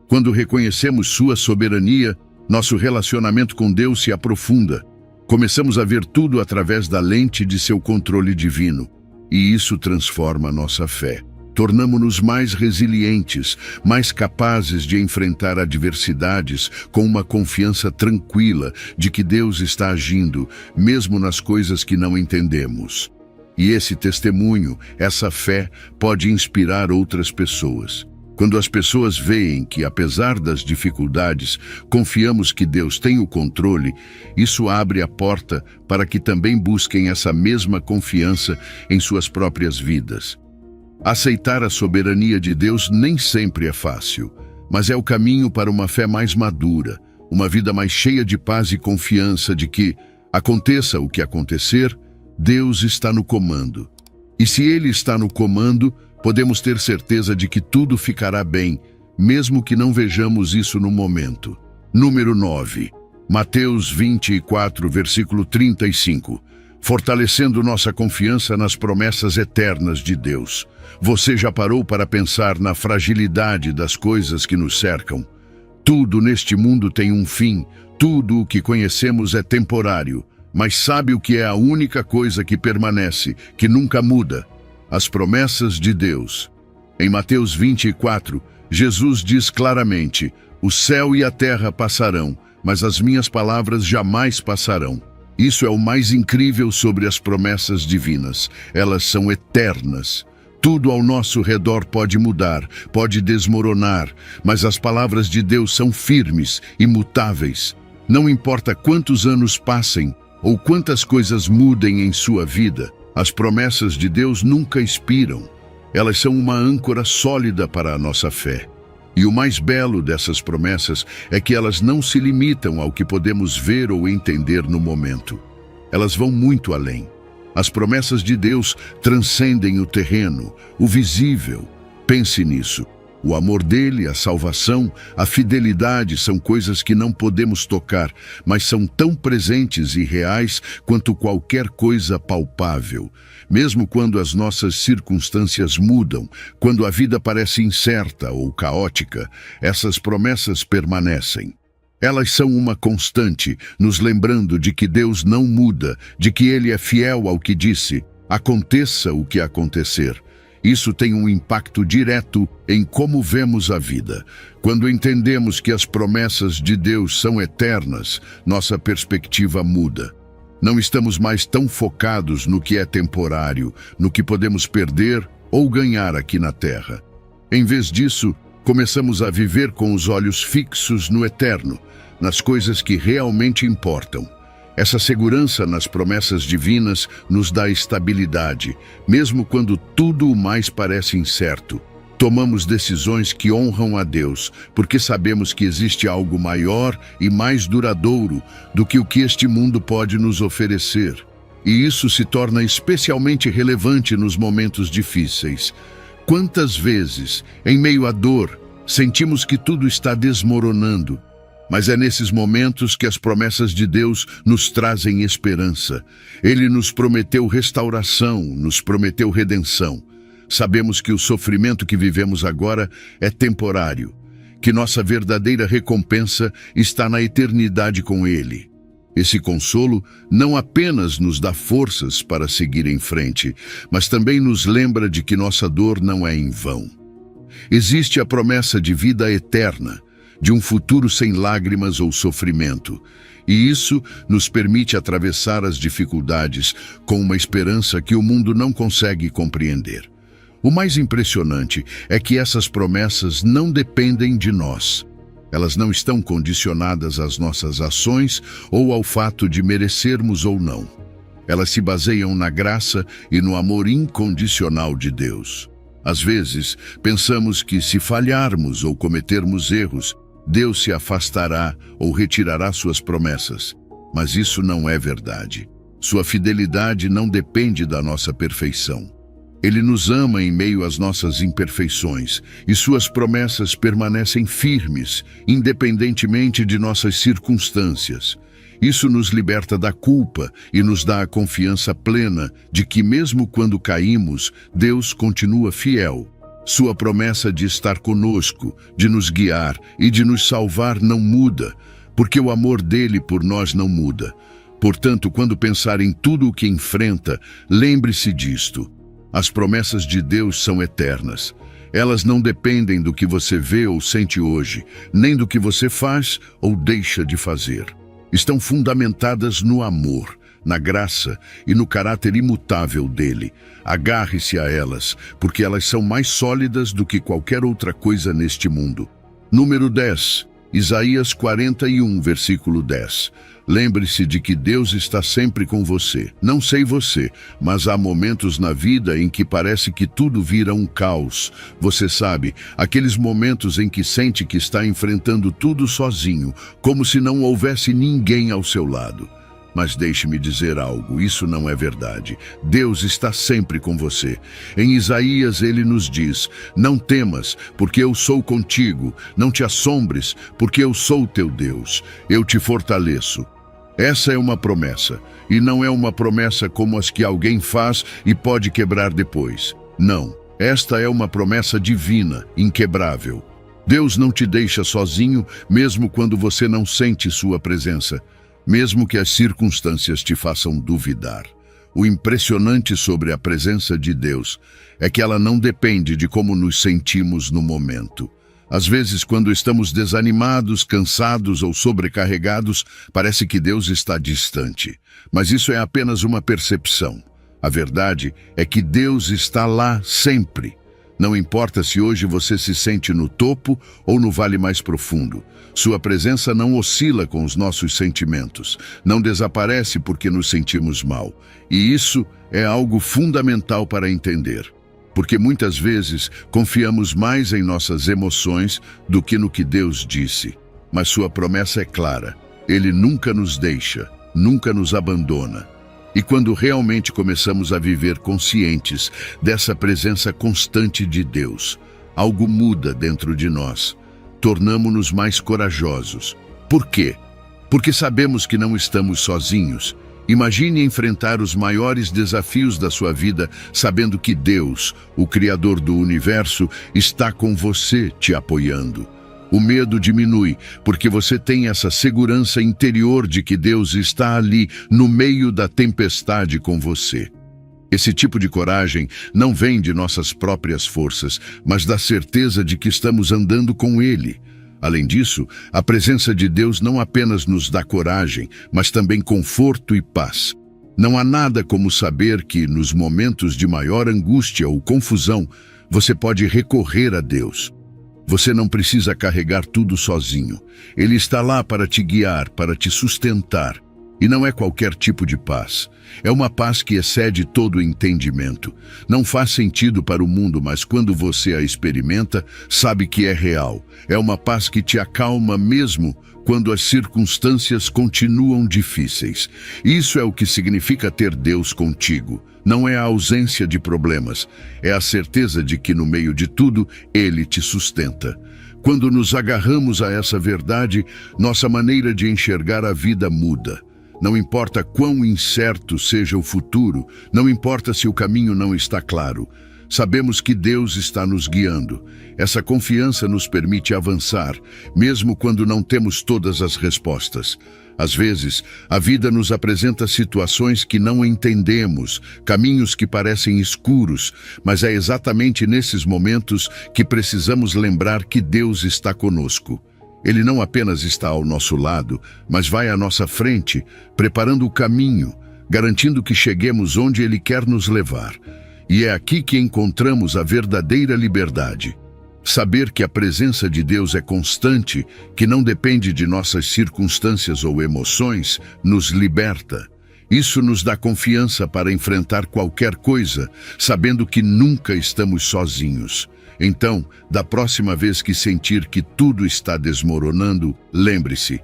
Quando reconhecemos sua soberania, nosso relacionamento com Deus se aprofunda. Começamos a ver tudo através da lente de seu controle divino, e isso transforma nossa fé. Tornamo-nos mais resilientes, mais capazes de enfrentar adversidades com uma confiança tranquila de que Deus está agindo, mesmo nas coisas que não entendemos. E esse testemunho, essa fé, pode inspirar outras pessoas. Quando as pessoas veem que, apesar das dificuldades, confiamos que Deus tem o controle, isso abre a porta para que também busquem essa mesma confiança em suas próprias vidas. Aceitar a soberania de Deus nem sempre é fácil, mas é o caminho para uma fé mais madura, uma vida mais cheia de paz e confiança de que, aconteça o que acontecer, Deus está no comando. E se Ele está no comando, podemos ter certeza de que tudo ficará bem, mesmo que não vejamos isso no momento. Número 9. Mateus 24, versículo 35. Fortalecendo nossa confiança nas promessas eternas de Deus. Você já parou para pensar na fragilidade das coisas que nos cercam? Tudo neste mundo tem um fim, tudo o que conhecemos é temporário. Mas sabe o que é a única coisa que permanece, que nunca muda? As promessas de Deus. Em Mateus 24, Jesus diz claramente: o céu e a terra passarão, mas as minhas palavras jamais passarão. Isso é o mais incrível sobre as promessas divinas. Elas são eternas. Tudo ao nosso redor pode mudar, pode desmoronar, mas as palavras de Deus são firmes, imutáveis. Não importa quantos anos passem, ou quantas coisas mudem em sua vida, as promessas de Deus nunca expiram. Elas são uma âncora sólida para a nossa fé. E o mais belo dessas promessas é que elas não se limitam ao que podemos ver ou entender no momento. Elas vão muito além. As promessas de Deus transcendem o terreno, o visível. Pense nisso. O amor dele, a salvação, a fidelidade são coisas que não podemos tocar, mas são tão presentes e reais quanto qualquer coisa palpável. Mesmo quando as nossas circunstâncias mudam, quando a vida parece incerta ou caótica, essas promessas permanecem. Elas são uma constante, nos lembrando de que Deus não muda, de que Ele é fiel ao que disse, aconteça o que acontecer. Isso tem um impacto direto em como vemos a vida. Quando entendemos que as promessas de Deus são eternas, nossa perspectiva muda. Não estamos mais tão focados no que é temporário, no que podemos perder ou ganhar aqui na Terra. Em vez disso, começamos a viver com os olhos fixos no eterno, nas coisas que realmente importam. Essa segurança nas promessas divinas nos dá estabilidade, mesmo quando tudo o mais parece incerto. Tomamos decisões que honram a Deus, porque sabemos que existe algo maior e mais duradouro do que o que este mundo pode nos oferecer. E isso se torna especialmente relevante nos momentos difíceis. Quantas vezes, em meio à dor, sentimos que tudo está desmoronando? Mas é nesses momentos que as promessas de Deus nos trazem esperança. Ele nos prometeu restauração, nos prometeu redenção. Sabemos que o sofrimento que vivemos agora é temporário, que nossa verdadeira recompensa está na eternidade com Ele. Esse consolo não apenas nos dá forças para seguir em frente, mas também nos lembra de que nossa dor não é em vão. Existe a promessa de vida eterna, de um futuro sem lágrimas ou sofrimento. E isso nos permite atravessar as dificuldades com uma esperança que o mundo não consegue compreender. O mais impressionante é que essas promessas não dependem de nós. Elas não estão condicionadas às nossas ações ou ao fato de merecermos ou não. Elas se baseiam na graça e no amor incondicional de Deus. Às vezes, pensamos que se falharmos ou cometermos erros, Deus se afastará ou retirará suas promessas. Mas isso não é verdade. Sua fidelidade não depende da nossa perfeição. Ele nos ama em meio às nossas imperfeições, e suas promessas permanecem firmes, independentemente de nossas circunstâncias. Isso nos liberta da culpa e nos dá a confiança plena de que mesmo quando caímos, Deus continua fiel. Sua promessa de estar conosco, de nos guiar e de nos salvar não muda, porque o amor dele por nós não muda. Portanto, quando pensar em tudo o que enfrenta, lembre-se disto. As promessas de Deus são eternas. Elas não dependem do que você vê ou sente hoje, nem do que você faz ou deixa de fazer. Estão fundamentadas no amor, na graça e no caráter imutável dele. Agarre-se a elas, porque elas são mais sólidas do que qualquer outra coisa neste mundo. Número 10, Isaías 41, versículo 10. Lembre-se de que Deus está sempre com você. Não sei você, mas há momentos na vida em que parece que tudo vira um caos. Você sabe, aqueles momentos em que sente que está enfrentando tudo sozinho, como se não houvesse ninguém ao seu lado. Mas deixe-me dizer algo, isso não é verdade. Deus está sempre com você. Em Isaías ele nos diz, não temas, porque eu sou contigo. Não te assombres, porque eu sou teu Deus. Eu te fortaleço. Essa é uma promessa, e não é uma promessa como as que alguém faz e pode quebrar depois. Não, esta é uma promessa divina, inquebrável. Deus não te deixa sozinho, mesmo quando você não sente sua presença. Mesmo que as circunstâncias te façam duvidar. O impressionante sobre a presença de Deus é que ela não depende de como nos sentimos no momento. Às vezes, quando estamos desanimados, cansados ou sobrecarregados, parece que Deus está distante. Mas isso é apenas uma percepção. A verdade é que Deus está lá sempre. Não importa se hoje você se sente no topo ou no vale mais profundo. Sua presença não oscila com os nossos sentimentos. Não desaparece porque nos sentimos mal. E isso é algo fundamental para entender. porque muitas vezes confiamos mais em nossas emoções do que no que Deus disse. Mas sua promessa é clara: Ele nunca nos deixa, nunca nos abandona. E quando realmente começamos a viver conscientes dessa presença constante de Deus, algo muda dentro de nós. Tornamo-nos mais corajosos. Por quê? Porque sabemos que não estamos sozinhos. Imagine enfrentar os maiores desafios da sua vida sabendo que Deus, o Criador do universo, está com você, te apoiando. O medo diminui, porque você tem essa segurança interior de que Deus está ali, no meio da tempestade com você. Esse tipo de coragem não vem de nossas próprias forças, mas da certeza de que estamos andando com Ele. Além disso, a presença de Deus não apenas nos dá coragem, mas também conforto e paz. Não há nada como saber que, nos momentos de maior angústia ou confusão, você pode recorrer a Deus. Você não precisa carregar tudo sozinho. Ele está lá para te guiar, para te sustentar. E não é qualquer tipo de paz. É uma paz que excede todo o entendimento. Não faz sentido para o mundo, mas quando você a experimenta, sabe que é real. É uma paz que te acalma mesmo quando as circunstâncias continuam difíceis. Isso é o que significa ter Deus contigo. Não é a ausência de problemas, é a certeza de que no meio de tudo, Ele te sustenta. Quando nos agarramos a essa verdade, nossa maneira de enxergar a vida muda. Não importa quão incerto seja o futuro, não importa se o caminho não está claro. Sabemos que Deus está nos guiando. Essa confiança nos permite avançar, mesmo quando não temos todas as respostas. Às vezes, a vida nos apresenta situações que não entendemos, caminhos que parecem escuros, mas é exatamente nesses momentos que precisamos lembrar que Deus está conosco. Ele não apenas está ao nosso lado, mas vai à nossa frente, preparando o caminho, garantindo que cheguemos onde Ele quer nos levar. E é aqui que encontramos a verdadeira liberdade. Saber que a presença de Deus é constante, que não depende de nossas circunstâncias ou emoções, nos liberta. Isso nos dá confiança para enfrentar qualquer coisa, sabendo que nunca estamos sozinhos. Então, da próxima vez que sentir que tudo está desmoronando, lembre-se: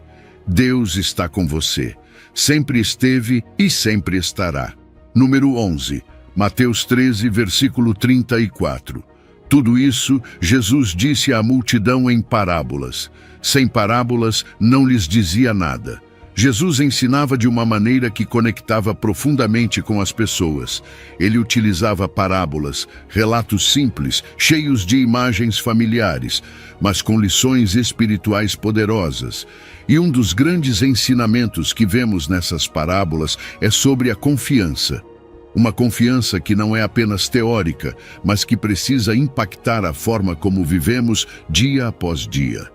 Deus está com você. Sempre esteve e sempre estará. Número 11. Mateus 13, versículo 34. Tudo isso, Jesus disse à multidão em parábolas. Sem parábolas, não lhes dizia nada. Jesus ensinava de uma maneira que conectava profundamente com as pessoas. Ele utilizava parábolas, relatos simples, cheios de imagens familiares, mas com lições espirituais poderosas. E um dos grandes ensinamentos que vemos nessas parábolas é sobre a confiança. Uma confiança que não é apenas teórica, mas que precisa impactar a forma como vivemos dia após dia.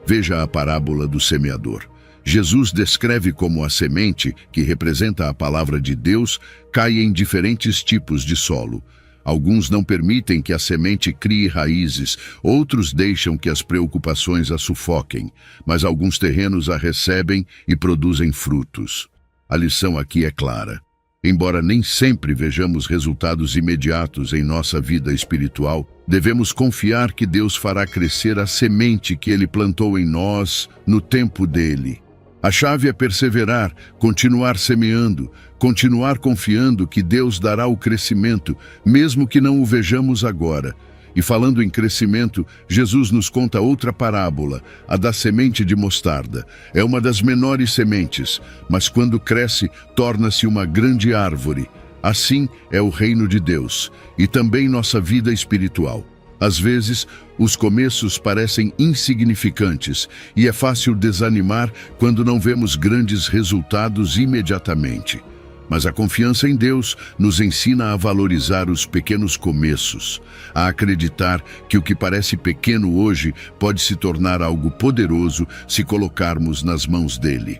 Veja a parábola do semeador. Jesus descreve como a semente, que representa a palavra de Deus, cai em diferentes tipos de solo. Alguns não permitem que a semente crie raízes, outros deixam que as preocupações a sufoquem, mas alguns terrenos a recebem e produzem frutos. A lição aqui é clara. Embora nem sempre vejamos resultados imediatos em nossa vida espiritual, devemos confiar que Deus fará crescer a semente que Ele plantou em nós no tempo dele. A chave é perseverar, continuar semeando, continuar confiando que Deus dará o crescimento, mesmo que não o vejamos agora. E falando em crescimento, Jesus nos conta outra parábola, a da semente de mostarda. É uma das menores sementes, mas quando cresce, torna-se uma grande árvore. Assim é o reino de Deus, e também nossa vida espiritual. Às vezes, os começos parecem insignificantes, e é fácil desanimar quando não vemos grandes resultados imediatamente. Mas a confiança em Deus nos ensina a valorizar os pequenos começos, a acreditar que o que parece pequeno hoje pode se tornar algo poderoso se colocarmos nas mãos dele.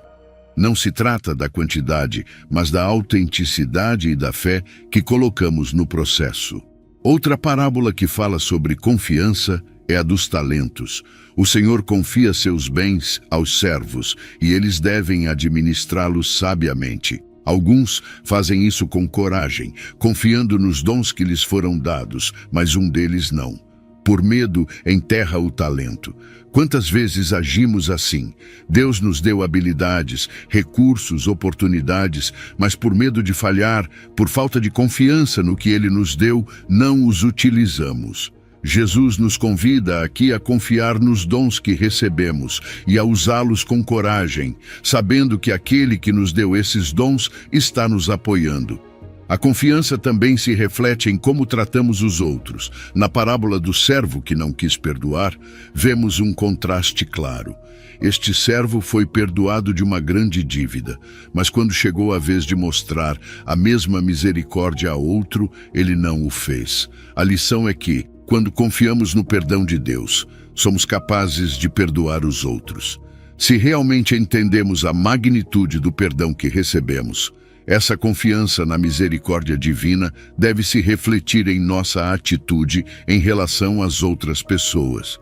Não se trata da quantidade, mas da autenticidade e da fé que colocamos no processo. Outra parábola que fala sobre confiança é a dos talentos. O Senhor confia seus bens aos servos e eles devem administrá-los sabiamente. Alguns fazem isso com coragem, confiando nos dons que lhes foram dados, mas um deles não. Por medo, enterra o talento. Quantas vezes agimos assim? Deus nos deu habilidades, recursos, oportunidades, mas por medo de falhar, por falta de confiança no que Ele nos deu, não os utilizamos. Jesus nos convida aqui a confiar nos dons que recebemos e a usá-los com coragem, sabendo que aquele que nos deu esses dons está nos apoiando. A confiança também se reflete em como tratamos os outros. Na parábola do servo que não quis perdoar, vemos um contraste claro. Este servo foi perdoado de uma grande dívida, mas quando chegou a vez de mostrar a mesma misericórdia a outro, ele não o fez. A lição é que, quando confiamos no perdão de Deus, somos capazes de perdoar os outros. Se realmente entendemos a magnitude do perdão que recebemos, essa confiança na misericórdia divina deve se refletir em nossa atitude em relação às outras pessoas.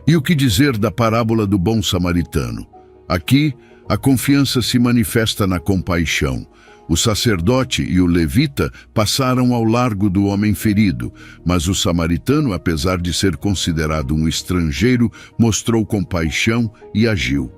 E o que dizer da parábola do bom samaritano? Aqui, a confiança se manifesta na compaixão. O sacerdote e o levita passaram ao largo do homem ferido, mas o samaritano, apesar de ser considerado um estrangeiro, mostrou compaixão e agiu.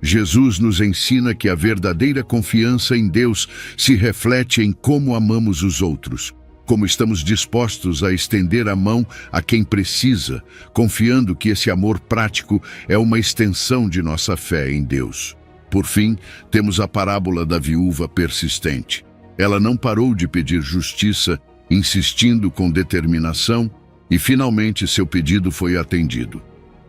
Jesus nos ensina que a verdadeira confiança em Deus se reflete em como amamos os outros, como estamos dispostos a estender a mão a quem precisa, confiando que esse amor prático é uma extensão de nossa fé em Deus. Por fim, temos a parábola da viúva persistente. Ela não parou de pedir justiça, insistindo com determinação, e finalmente seu pedido foi atendido.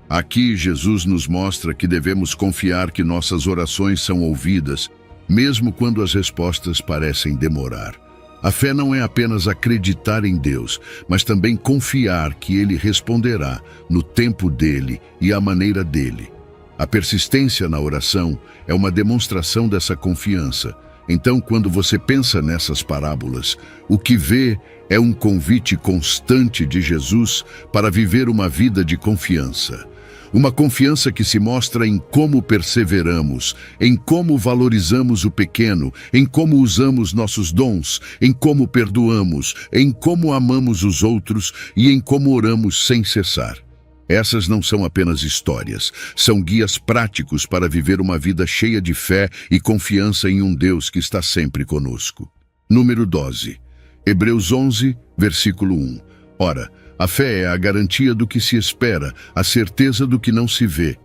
Aqui, Jesus nos mostra que devemos confiar que nossas orações são ouvidas, mesmo quando as respostas parecem demorar. A fé não é apenas acreditar em Deus, mas também confiar que Ele responderá no tempo dele e à maneira dele. A persistência na oração é uma demonstração dessa confiança. Então, quando você pensa nessas parábolas, o que vê é um convite constante de Jesus para viver uma vida de confiança. Uma confiança que se mostra em como perseveramos, em como valorizamos o pequeno, em como usamos nossos dons, em como perdoamos, em como amamos os outros e em como oramos sem cessar. Essas não são apenas histórias, são guias práticos para viver uma vida cheia de fé e confiança em um Deus que está sempre conosco. Número 12. Hebreus 11, versículo 1. Ora, a fé é a garantia do que se espera, a certeza do que não se vê.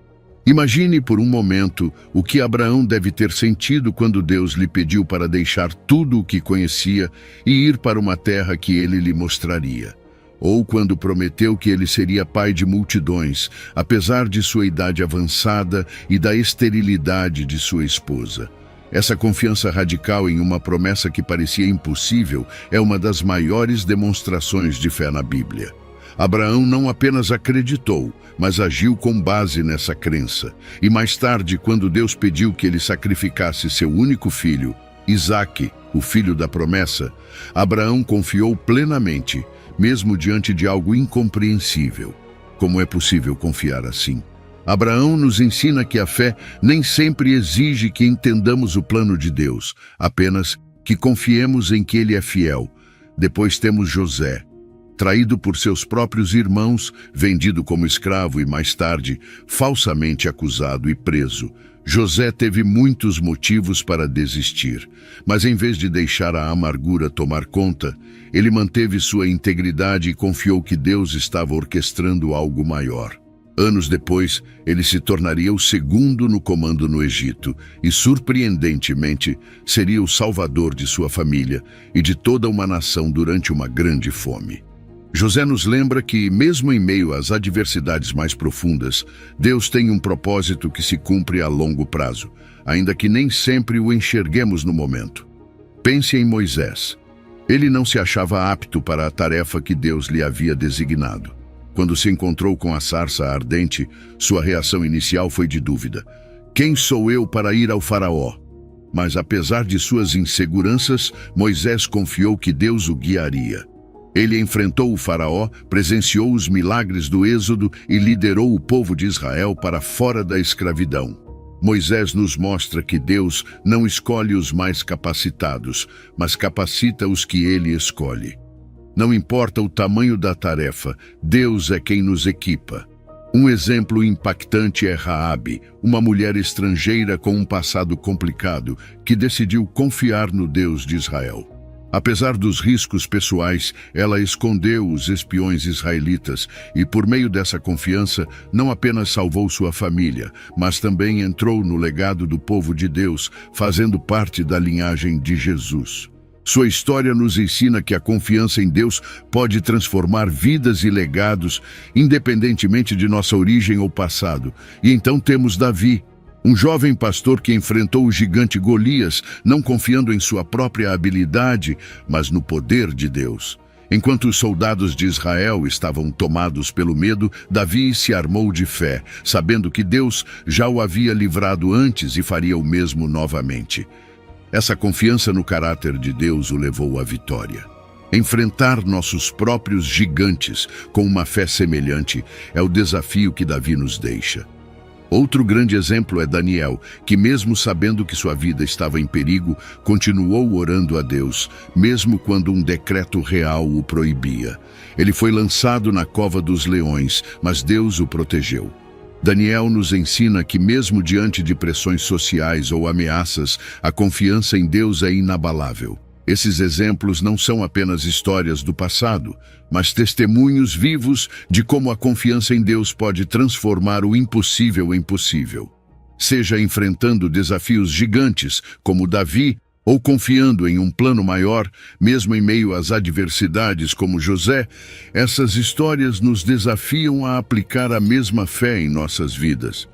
Imagine por um momento o que Abraão deve ter sentido quando Deus lhe pediu para deixar tudo o que conhecia e ir para uma terra que ele lhe mostraria. Ou quando prometeu que ele seria pai de multidões, apesar de sua idade avançada e da esterilidade de sua esposa. Essa confiança radical em uma promessa que parecia impossível é uma das maiores demonstrações de fé na Bíblia. Abraão não apenas acreditou, mas agiu com base nessa crença. E mais tarde, quando Deus pediu que ele sacrificasse seu único filho, Isaque, o filho da promessa, Abraão confiou plenamente, mesmo diante de algo incompreensível. Como é possível confiar assim? Abraão nos ensina que a fé nem sempre exige que entendamos o plano de Deus, apenas que confiemos em que Ele é fiel. Depois temos José, traído por seus próprios irmãos, vendido como escravo e mais tarde, falsamente acusado e preso. José teve muitos motivos para desistir, mas em vez de deixar a amargura tomar conta, ele manteve sua integridade e confiou que Deus estava orquestrando algo maior. Anos depois, ele se tornaria o segundo no comando no Egito e, surpreendentemente, seria o salvador de sua família e de toda uma nação durante uma grande fome. José nos lembra que, mesmo em meio às adversidades mais profundas, Deus tem um propósito que se cumpre a longo prazo, ainda que nem sempre o enxerguemos no momento. Pense em Moisés. Ele não se achava apto para a tarefa que Deus lhe havia designado. Quando se encontrou com a sarça ardente, sua reação inicial foi de dúvida. Quem sou eu para ir ao faraó? Mas apesar de suas inseguranças, Moisés confiou que Deus o guiaria. Ele enfrentou o faraó, presenciou os milagres do Êxodo e liderou o povo de Israel para fora da escravidão. Moisés nos mostra que Deus não escolhe os mais capacitados, mas capacita os que ele escolhe. Não importa o tamanho da tarefa, Deus é quem nos equipa. Um exemplo impactante é Raabe, uma mulher estrangeira com um passado complicado que decidiu confiar no Deus de Israel. Apesar dos riscos pessoais, ela escondeu os espiões israelitas e, por meio dessa confiança, não apenas salvou sua família, mas também entrou no legado do povo de Deus, fazendo parte da linhagem de Jesus. Sua história nos ensina que a confiança em Deus pode transformar vidas e legados, independentemente de nossa origem ou passado. E então temos Davi, um jovem pastor que enfrentou o gigante Golias, não confiando em sua própria habilidade, mas no poder de Deus. Enquanto os soldados de Israel estavam tomados pelo medo, Davi se armou de fé, sabendo que Deus já o havia livrado antes e faria o mesmo novamente. Essa confiança no caráter de Deus o levou à vitória. Enfrentar nossos próprios gigantes com uma fé semelhante é o desafio que Davi nos deixa. Outro grande exemplo é Daniel, que mesmo sabendo que sua vida estava em perigo, continuou orando a Deus, mesmo quando um decreto real o proibia. Ele foi lançado na cova dos leões, mas Deus o protegeu. Daniel nos ensina que mesmo diante de pressões sociais ou ameaças, a confiança em Deus é inabalável. Esses exemplos não são apenas histórias do passado, mas testemunhos vivos de como a confiança em Deus pode transformar o impossível em possível. Seja enfrentando desafios gigantes, como Davi, ou confiando em um plano maior, mesmo em meio às adversidades como José, essas histórias nos desafiam a aplicar a mesma fé em nossas vidas.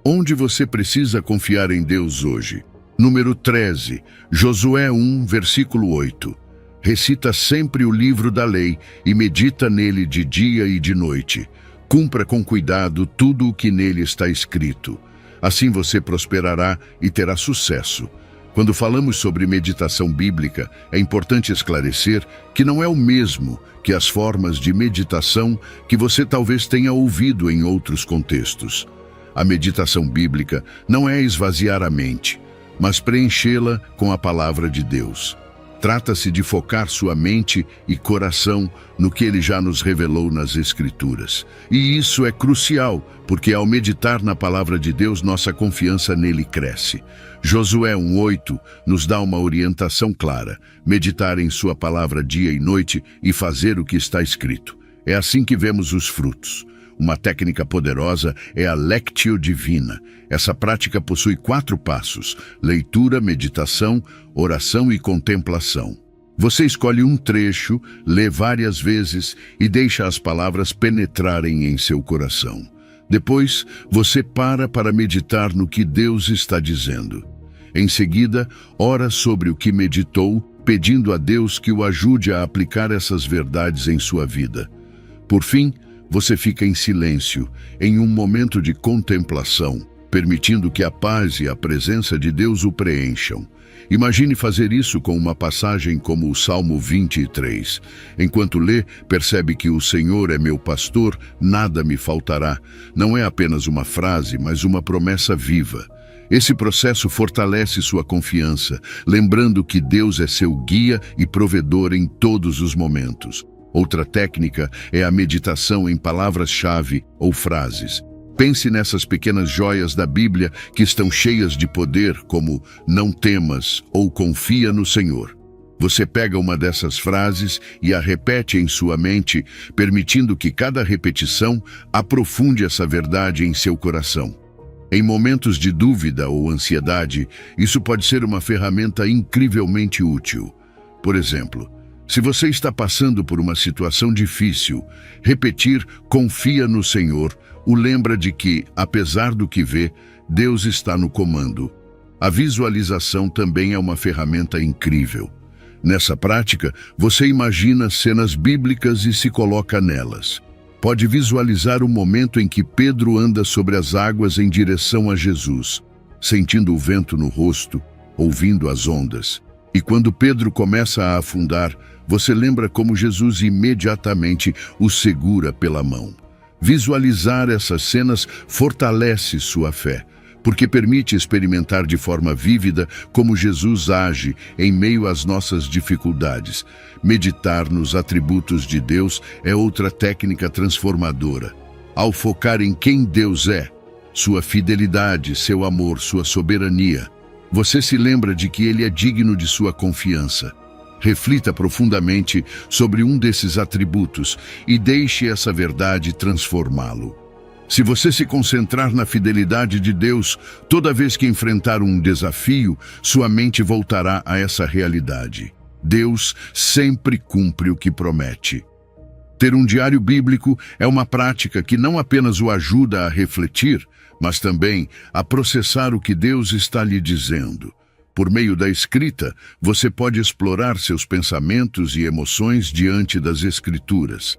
Onde você precisa confiar em Deus hoje? Número 13, Josué 1, versículo 8. Recita sempre o livro da lei e medita nele de dia e de noite. Cumpra com cuidado tudo o que nele está escrito. Assim você prosperará e terá sucesso. Quando falamos sobre meditação bíblica, é importante esclarecer que não é o mesmo que as formas de meditação que você talvez tenha ouvido em outros contextos. A meditação bíblica não é esvaziar a mente, mas preenchê-la com a palavra de Deus. Trata-se de focar sua mente e coração no que ele já nos revelou nas Escrituras. E isso é crucial, porque ao meditar na palavra de Deus, nossa confiança nele cresce. Josué 1:8 nos dá uma orientação clara: meditar em sua palavra dia e noite e fazer o que está escrito. É assim que vemos os frutos. Uma técnica poderosa é a Lectio Divina. Essa prática possui 4 passos: leitura, meditação, oração e contemplação. Você escolhe um trecho, lê várias vezes e deixa as palavras penetrarem em seu coração. Depois, você para meditar no que Deus está dizendo. Em seguida, ora sobre o que meditou, pedindo a Deus que o ajude a aplicar essas verdades em sua vida. Por fim, você fica em silêncio, em um momento de contemplação, permitindo que a paz e a presença de Deus o preencham. Imagine fazer isso com uma passagem como o Salmo 23. Enquanto lê, percebe que o Senhor é meu pastor, nada me faltará. Não é apenas uma frase, mas uma promessa viva. Esse processo fortalece sua confiança, lembrando que Deus é seu guia e provedor em todos os momentos. Outra técnica é a meditação em palavras-chave ou frases. Pense nessas pequenas joias da Bíblia que estão cheias de poder, como "não temas" ou "confia no Senhor". Você pega uma dessas frases e a repete em sua mente, permitindo que cada repetição aprofunde essa verdade em seu coração. Em momentos de dúvida ou ansiedade, isso pode ser uma ferramenta incrivelmente útil. Por exemplo, se você está passando por uma situação difícil, repetir "confia no Senhor" o lembra de que, apesar do que vê, Deus está no comando. A visualização também é uma ferramenta incrível. Nessa prática, você imagina cenas bíblicas e se coloca nelas. Pode visualizar o momento em que Pedro anda sobre as águas em direção a Jesus, sentindo o vento no rosto, ouvindo as ondas. E quando Pedro começa a afundar, você lembra como Jesus imediatamente o segura pela mão. Visualizar essas cenas fortalece sua fé, porque permite experimentar de forma vívida como Jesus age em meio às nossas dificuldades. Meditar nos atributos de Deus é outra técnica transformadora. Ao focar em quem Deus é, sua fidelidade, seu amor, sua soberania, você se lembra de que Ele é digno de sua confiança. Reflita profundamente sobre um desses atributos e deixe essa verdade transformá-lo. Se você se concentrar na fidelidade de Deus, toda vez que enfrentar um desafio, sua mente voltará a essa realidade. Deus sempre cumpre o que promete. Ter um diário bíblico é uma prática que não apenas o ajuda a refletir, mas também a processar o que Deus está lhe dizendo. Por meio da escrita, você pode explorar seus pensamentos e emoções diante das Escrituras.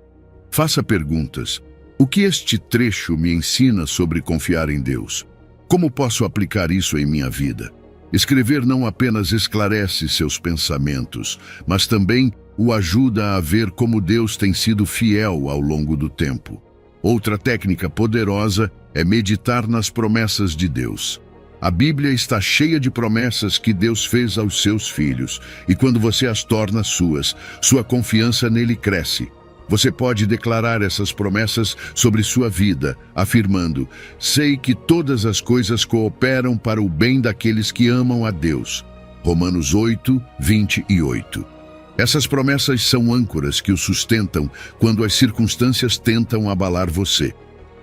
Faça perguntas. O que este trecho me ensina sobre confiar em Deus? Como posso aplicar isso em minha vida? Escrever não apenas esclarece seus pensamentos, mas também o ajuda a ver como Deus tem sido fiel ao longo do tempo. Outra técnica poderosa é meditar nas promessas de Deus. A Bíblia está cheia de promessas que Deus fez aos seus filhos, e quando você as torna suas, sua confiança nele cresce. Você pode declarar essas promessas sobre sua vida, afirmando: sei que todas as coisas cooperam para o bem daqueles que amam a Deus. Romanos 8, 28. Essas promessas são âncoras que o sustentam quando as circunstâncias tentam abalar você.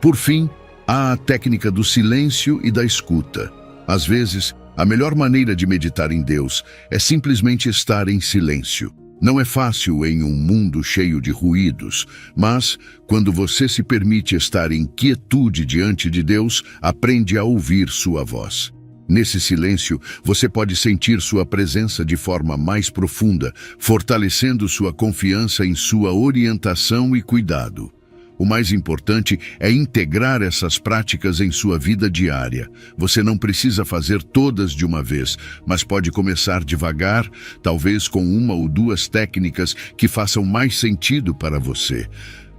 Por fim, há a técnica do silêncio e da escuta. Às vezes, a melhor maneira de meditar em Deus é simplesmente estar em silêncio. Não é fácil em um mundo cheio de ruídos, mas, quando você se permite estar em quietude diante de Deus, aprende a ouvir sua voz. Nesse silêncio, você pode sentir sua presença de forma mais profunda, fortalecendo sua confiança em sua orientação e cuidado. O mais importante é integrar essas práticas em sua vida diária. Você não precisa fazer todas de uma vez, mas pode começar devagar, talvez com uma ou duas técnicas que façam mais sentido para você.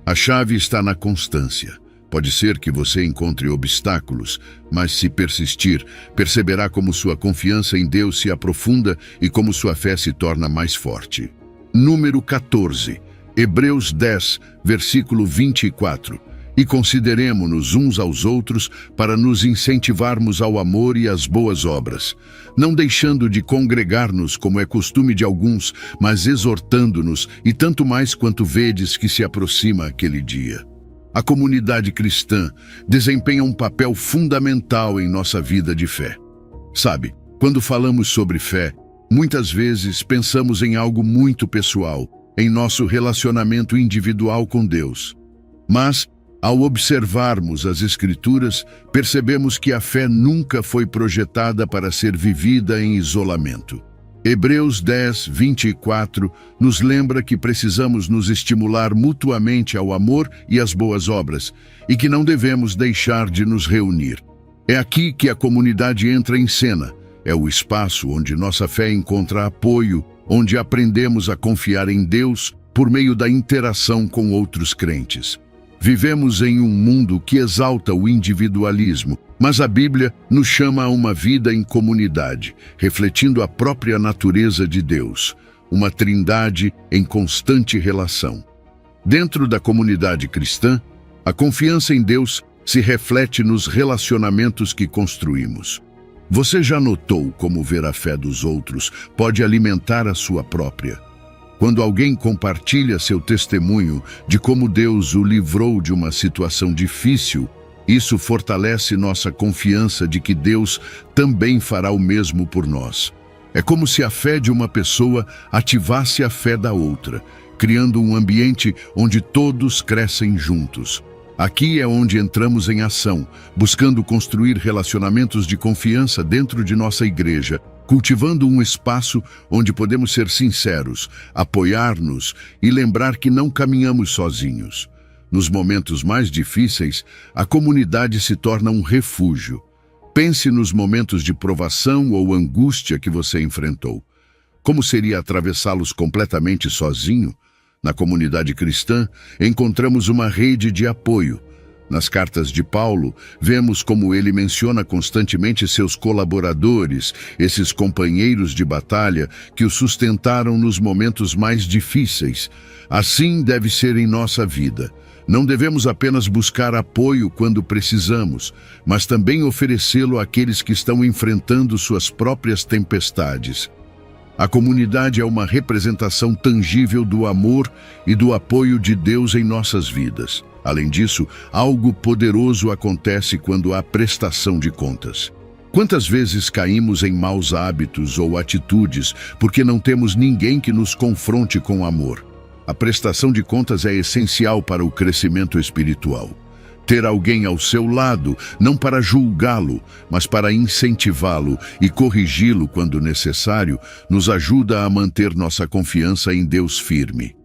A chave está na constância. Pode ser que você encontre obstáculos, mas se persistir, perceberá como sua confiança em Deus se aprofunda e como sua fé se torna mais forte. Número 14. Hebreus 10, versículo 24. E consideremo-nos uns aos outros para nos incentivarmos ao amor e às boas obras, não deixando de congregar-nos como é costume de alguns, mas exortando-nos, e tanto mais quanto vedes que se aproxima aquele dia. A comunidade cristã desempenha um papel fundamental em nossa vida de fé. Sabe, quando falamos sobre fé, muitas vezes pensamos em algo muito pessoal, em nosso relacionamento individual com Deus. Mas, ao observarmos as Escrituras, percebemos que a fé nunca foi projetada para ser vivida em isolamento. Hebreus 10, 24 nos lembra que precisamos nos estimular mutuamente ao amor e às boas obras, e que não devemos deixar de nos reunir. É aqui que a comunidade entra em cena. É o espaço onde nossa fé encontra apoio, onde aprendemos a confiar em Deus por meio da interação com outros crentes. Vivemos em um mundo que exalta o individualismo, mas a Bíblia nos chama a uma vida em comunidade, refletindo a própria natureza de Deus, uma trindade em constante relação. Dentro da comunidade cristã, a confiança em Deus se reflete nos relacionamentos que construímos. Você já notou como ver a fé dos outros pode alimentar a sua própria? Quando alguém compartilha seu testemunho de como Deus o livrou de uma situação difícil, isso fortalece nossa confiança de que Deus também fará o mesmo por nós. É como se a fé de uma pessoa ativasse a fé da outra, criando um ambiente onde todos crescem juntos. Aqui é onde entramos em ação, buscando construir relacionamentos de confiança dentro de nossa igreja, cultivando um espaço onde podemos ser sinceros, apoiar-nos e lembrar que não caminhamos sozinhos. Nos momentos mais difíceis, a comunidade se torna um refúgio. Pense nos momentos de provação ou angústia que você enfrentou. Como seria atravessá-los completamente sozinho? Na comunidade cristã, encontramos uma rede de apoio. Nas cartas de Paulo, vemos como ele menciona constantemente seus colaboradores, esses companheiros de batalha que o sustentaram nos momentos mais difíceis. Assim deve ser em nossa vida. Não devemos apenas buscar apoio quando precisamos, mas também oferecê-lo àqueles que estão enfrentando suas próprias tempestades. A comunidade é uma representação tangível do amor e do apoio de Deus em nossas vidas. Além disso, algo poderoso acontece quando há prestação de contas. Quantas vezes caímos em maus hábitos ou atitudes porque não temos ninguém que nos confronte com amor? A prestação de contas é essencial para o crescimento espiritual. Ter alguém ao seu lado, não para julgá-lo, mas para incentivá-lo e corrigi-lo quando necessário, nos ajuda a manter nossa confiança em Deus firme.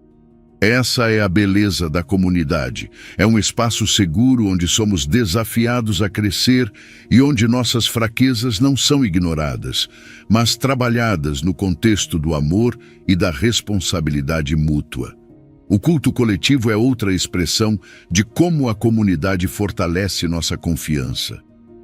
Essa é a beleza da comunidade. É um espaço seguro onde somos desafiados a crescer e onde nossas fraquezas não são ignoradas, mas trabalhadas no contexto do amor e da responsabilidade mútua. O culto coletivo é outra expressão de como a comunidade fortalece nossa confiança.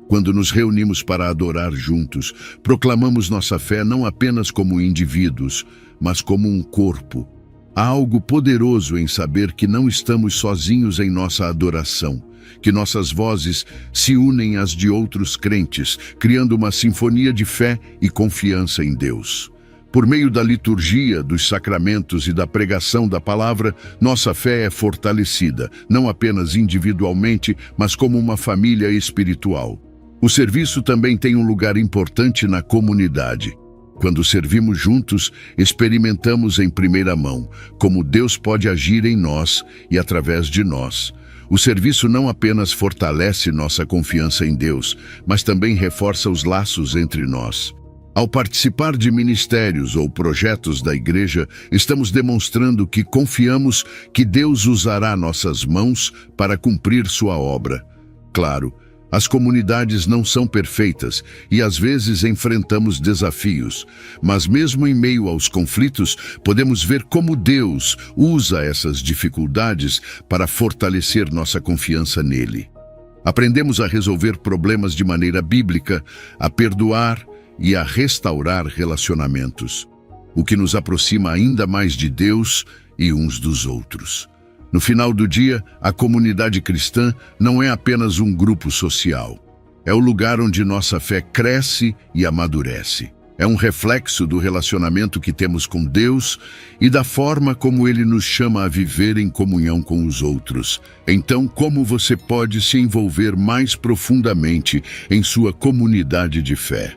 Quando nos reunimos para adorar juntos, proclamamos nossa fé não apenas como indivíduos, mas como um corpo. Há algo poderoso em saber que não estamos sozinhos em nossa adoração, que nossas vozes se unem às de outros crentes, criando uma sinfonia de fé e confiança em Deus. Por meio da liturgia, dos sacramentos e da pregação da palavra, nossa fé é fortalecida, não apenas individualmente, mas como uma família espiritual. O serviço também tem um lugar importante na comunidade. Quando servimos juntos, experimentamos em primeira mão como Deus pode agir em nós e através de nós. O serviço não apenas fortalece nossa confiança em Deus, mas também reforça os laços entre nós. Ao participar de ministérios ou projetos da igreja, estamos demonstrando que confiamos que Deus usará nossas mãos para cumprir sua obra. Claro, as comunidades não são perfeitas e às vezes enfrentamos desafios, mas mesmo em meio aos conflitos, podemos ver como Deus usa essas dificuldades para fortalecer nossa confiança nele. Aprendemos a resolver problemas de maneira bíblica, a perdoar e a restaurar relacionamentos, o que nos aproxima ainda mais de Deus e uns dos outros. No final do dia, a comunidade cristã não é apenas um grupo social. É o lugar onde nossa fé cresce e amadurece. É um reflexo do relacionamento que temos com Deus e da forma como Ele nos chama a viver em comunhão com os outros. Então, como você pode se envolver mais profundamente em sua comunidade de fé?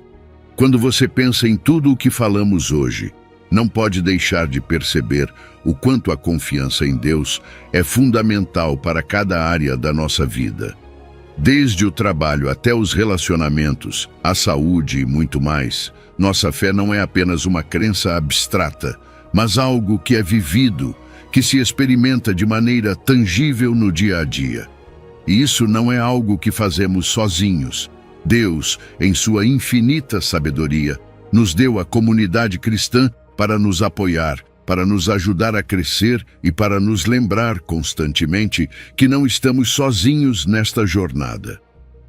Quando você pensa em tudo o que falamos hoje, não pode deixar de perceber o quanto a confiança em Deus é fundamental para cada área da nossa vida. Desde o trabalho até os relacionamentos, a saúde e muito mais, nossa fé não é apenas uma crença abstrata, mas algo que é vivido, que se experimenta de maneira tangível no dia a dia. E isso não é algo que fazemos sozinhos. Deus, em sua infinita sabedoria, nos deu a comunidade cristã para nos apoiar, para nos ajudar a crescer e para nos lembrar constantemente que não estamos sozinhos nesta jornada.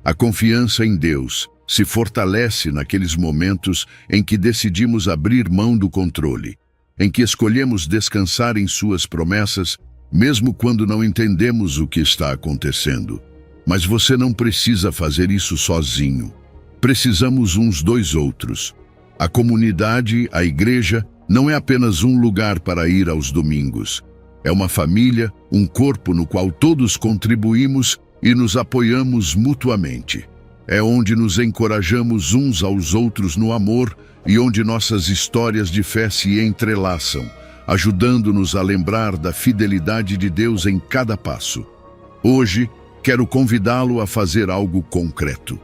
A confiança em Deus se fortalece naqueles momentos em que decidimos abrir mão do controle, em que escolhemos descansar em suas promessas, mesmo quando não entendemos o que está acontecendo. Mas você não precisa fazer isso sozinho. Precisamos uns dos outros. A comunidade, a igreja, não é apenas um lugar para ir aos domingos. É uma família, um corpo no qual todos contribuímos e nos apoiamos mutuamente. É onde nos encorajamos uns aos outros no amor e onde nossas histórias de fé se entrelaçam, ajudando-nos a lembrar da fidelidade de Deus em cada passo. Hoje, quero convidá-lo a fazer algo concreto.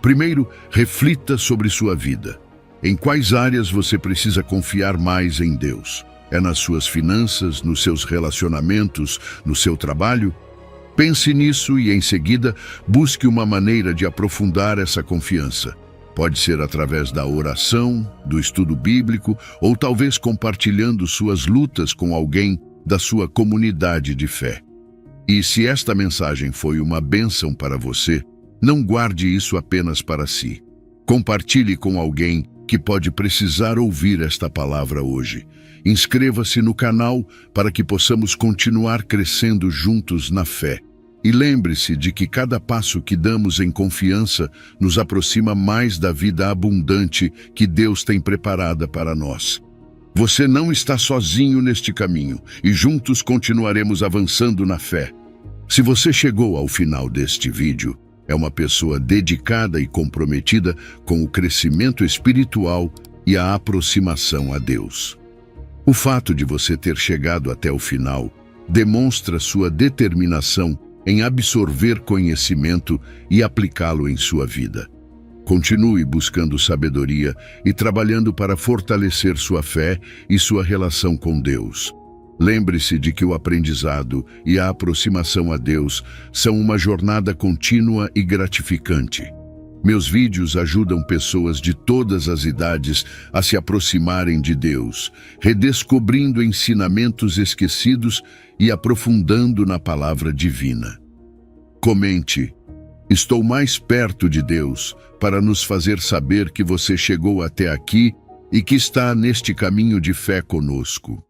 Primeiro, reflita sobre sua vida. Em quais áreas você precisa confiar mais em Deus? É nas suas finanças, nos seus relacionamentos, no seu trabalho? Pense nisso e, em seguida, busque uma maneira de aprofundar essa confiança. Pode ser através da oração, do estudo bíblico ou talvez compartilhando suas lutas com alguém da sua comunidade de fé. E se esta mensagem foi uma bênção para você, não guarde isso apenas para si. Compartilhe com alguém que pode precisar ouvir esta palavra hoje. Inscreva-se no canal para que possamos continuar crescendo juntos na fé. E lembre-se de que cada passo que damos em confiança nos aproxima mais da vida abundante que Deus tem preparada para nós. Você não está sozinho neste caminho e juntos continuaremos avançando na fé. Se você chegou ao final deste vídeo, é uma pessoa dedicada e comprometida com o crescimento espiritual e a aproximação a Deus. O fato de você ter chegado até o final demonstra sua determinação em absorver conhecimento e aplicá-lo em sua vida. Continue buscando sabedoria e trabalhando para fortalecer sua fé e sua relação com Deus. Lembre-se de que o aprendizado e a aproximação a Deus são uma jornada contínua e gratificante. Meus vídeos ajudam pessoas de todas as idades a se aproximarem de Deus, redescobrindo ensinamentos esquecidos e aprofundando na palavra divina. Comente: estou mais perto de Deus, para nos fazer saber que você chegou até aqui e que está neste caminho de fé conosco.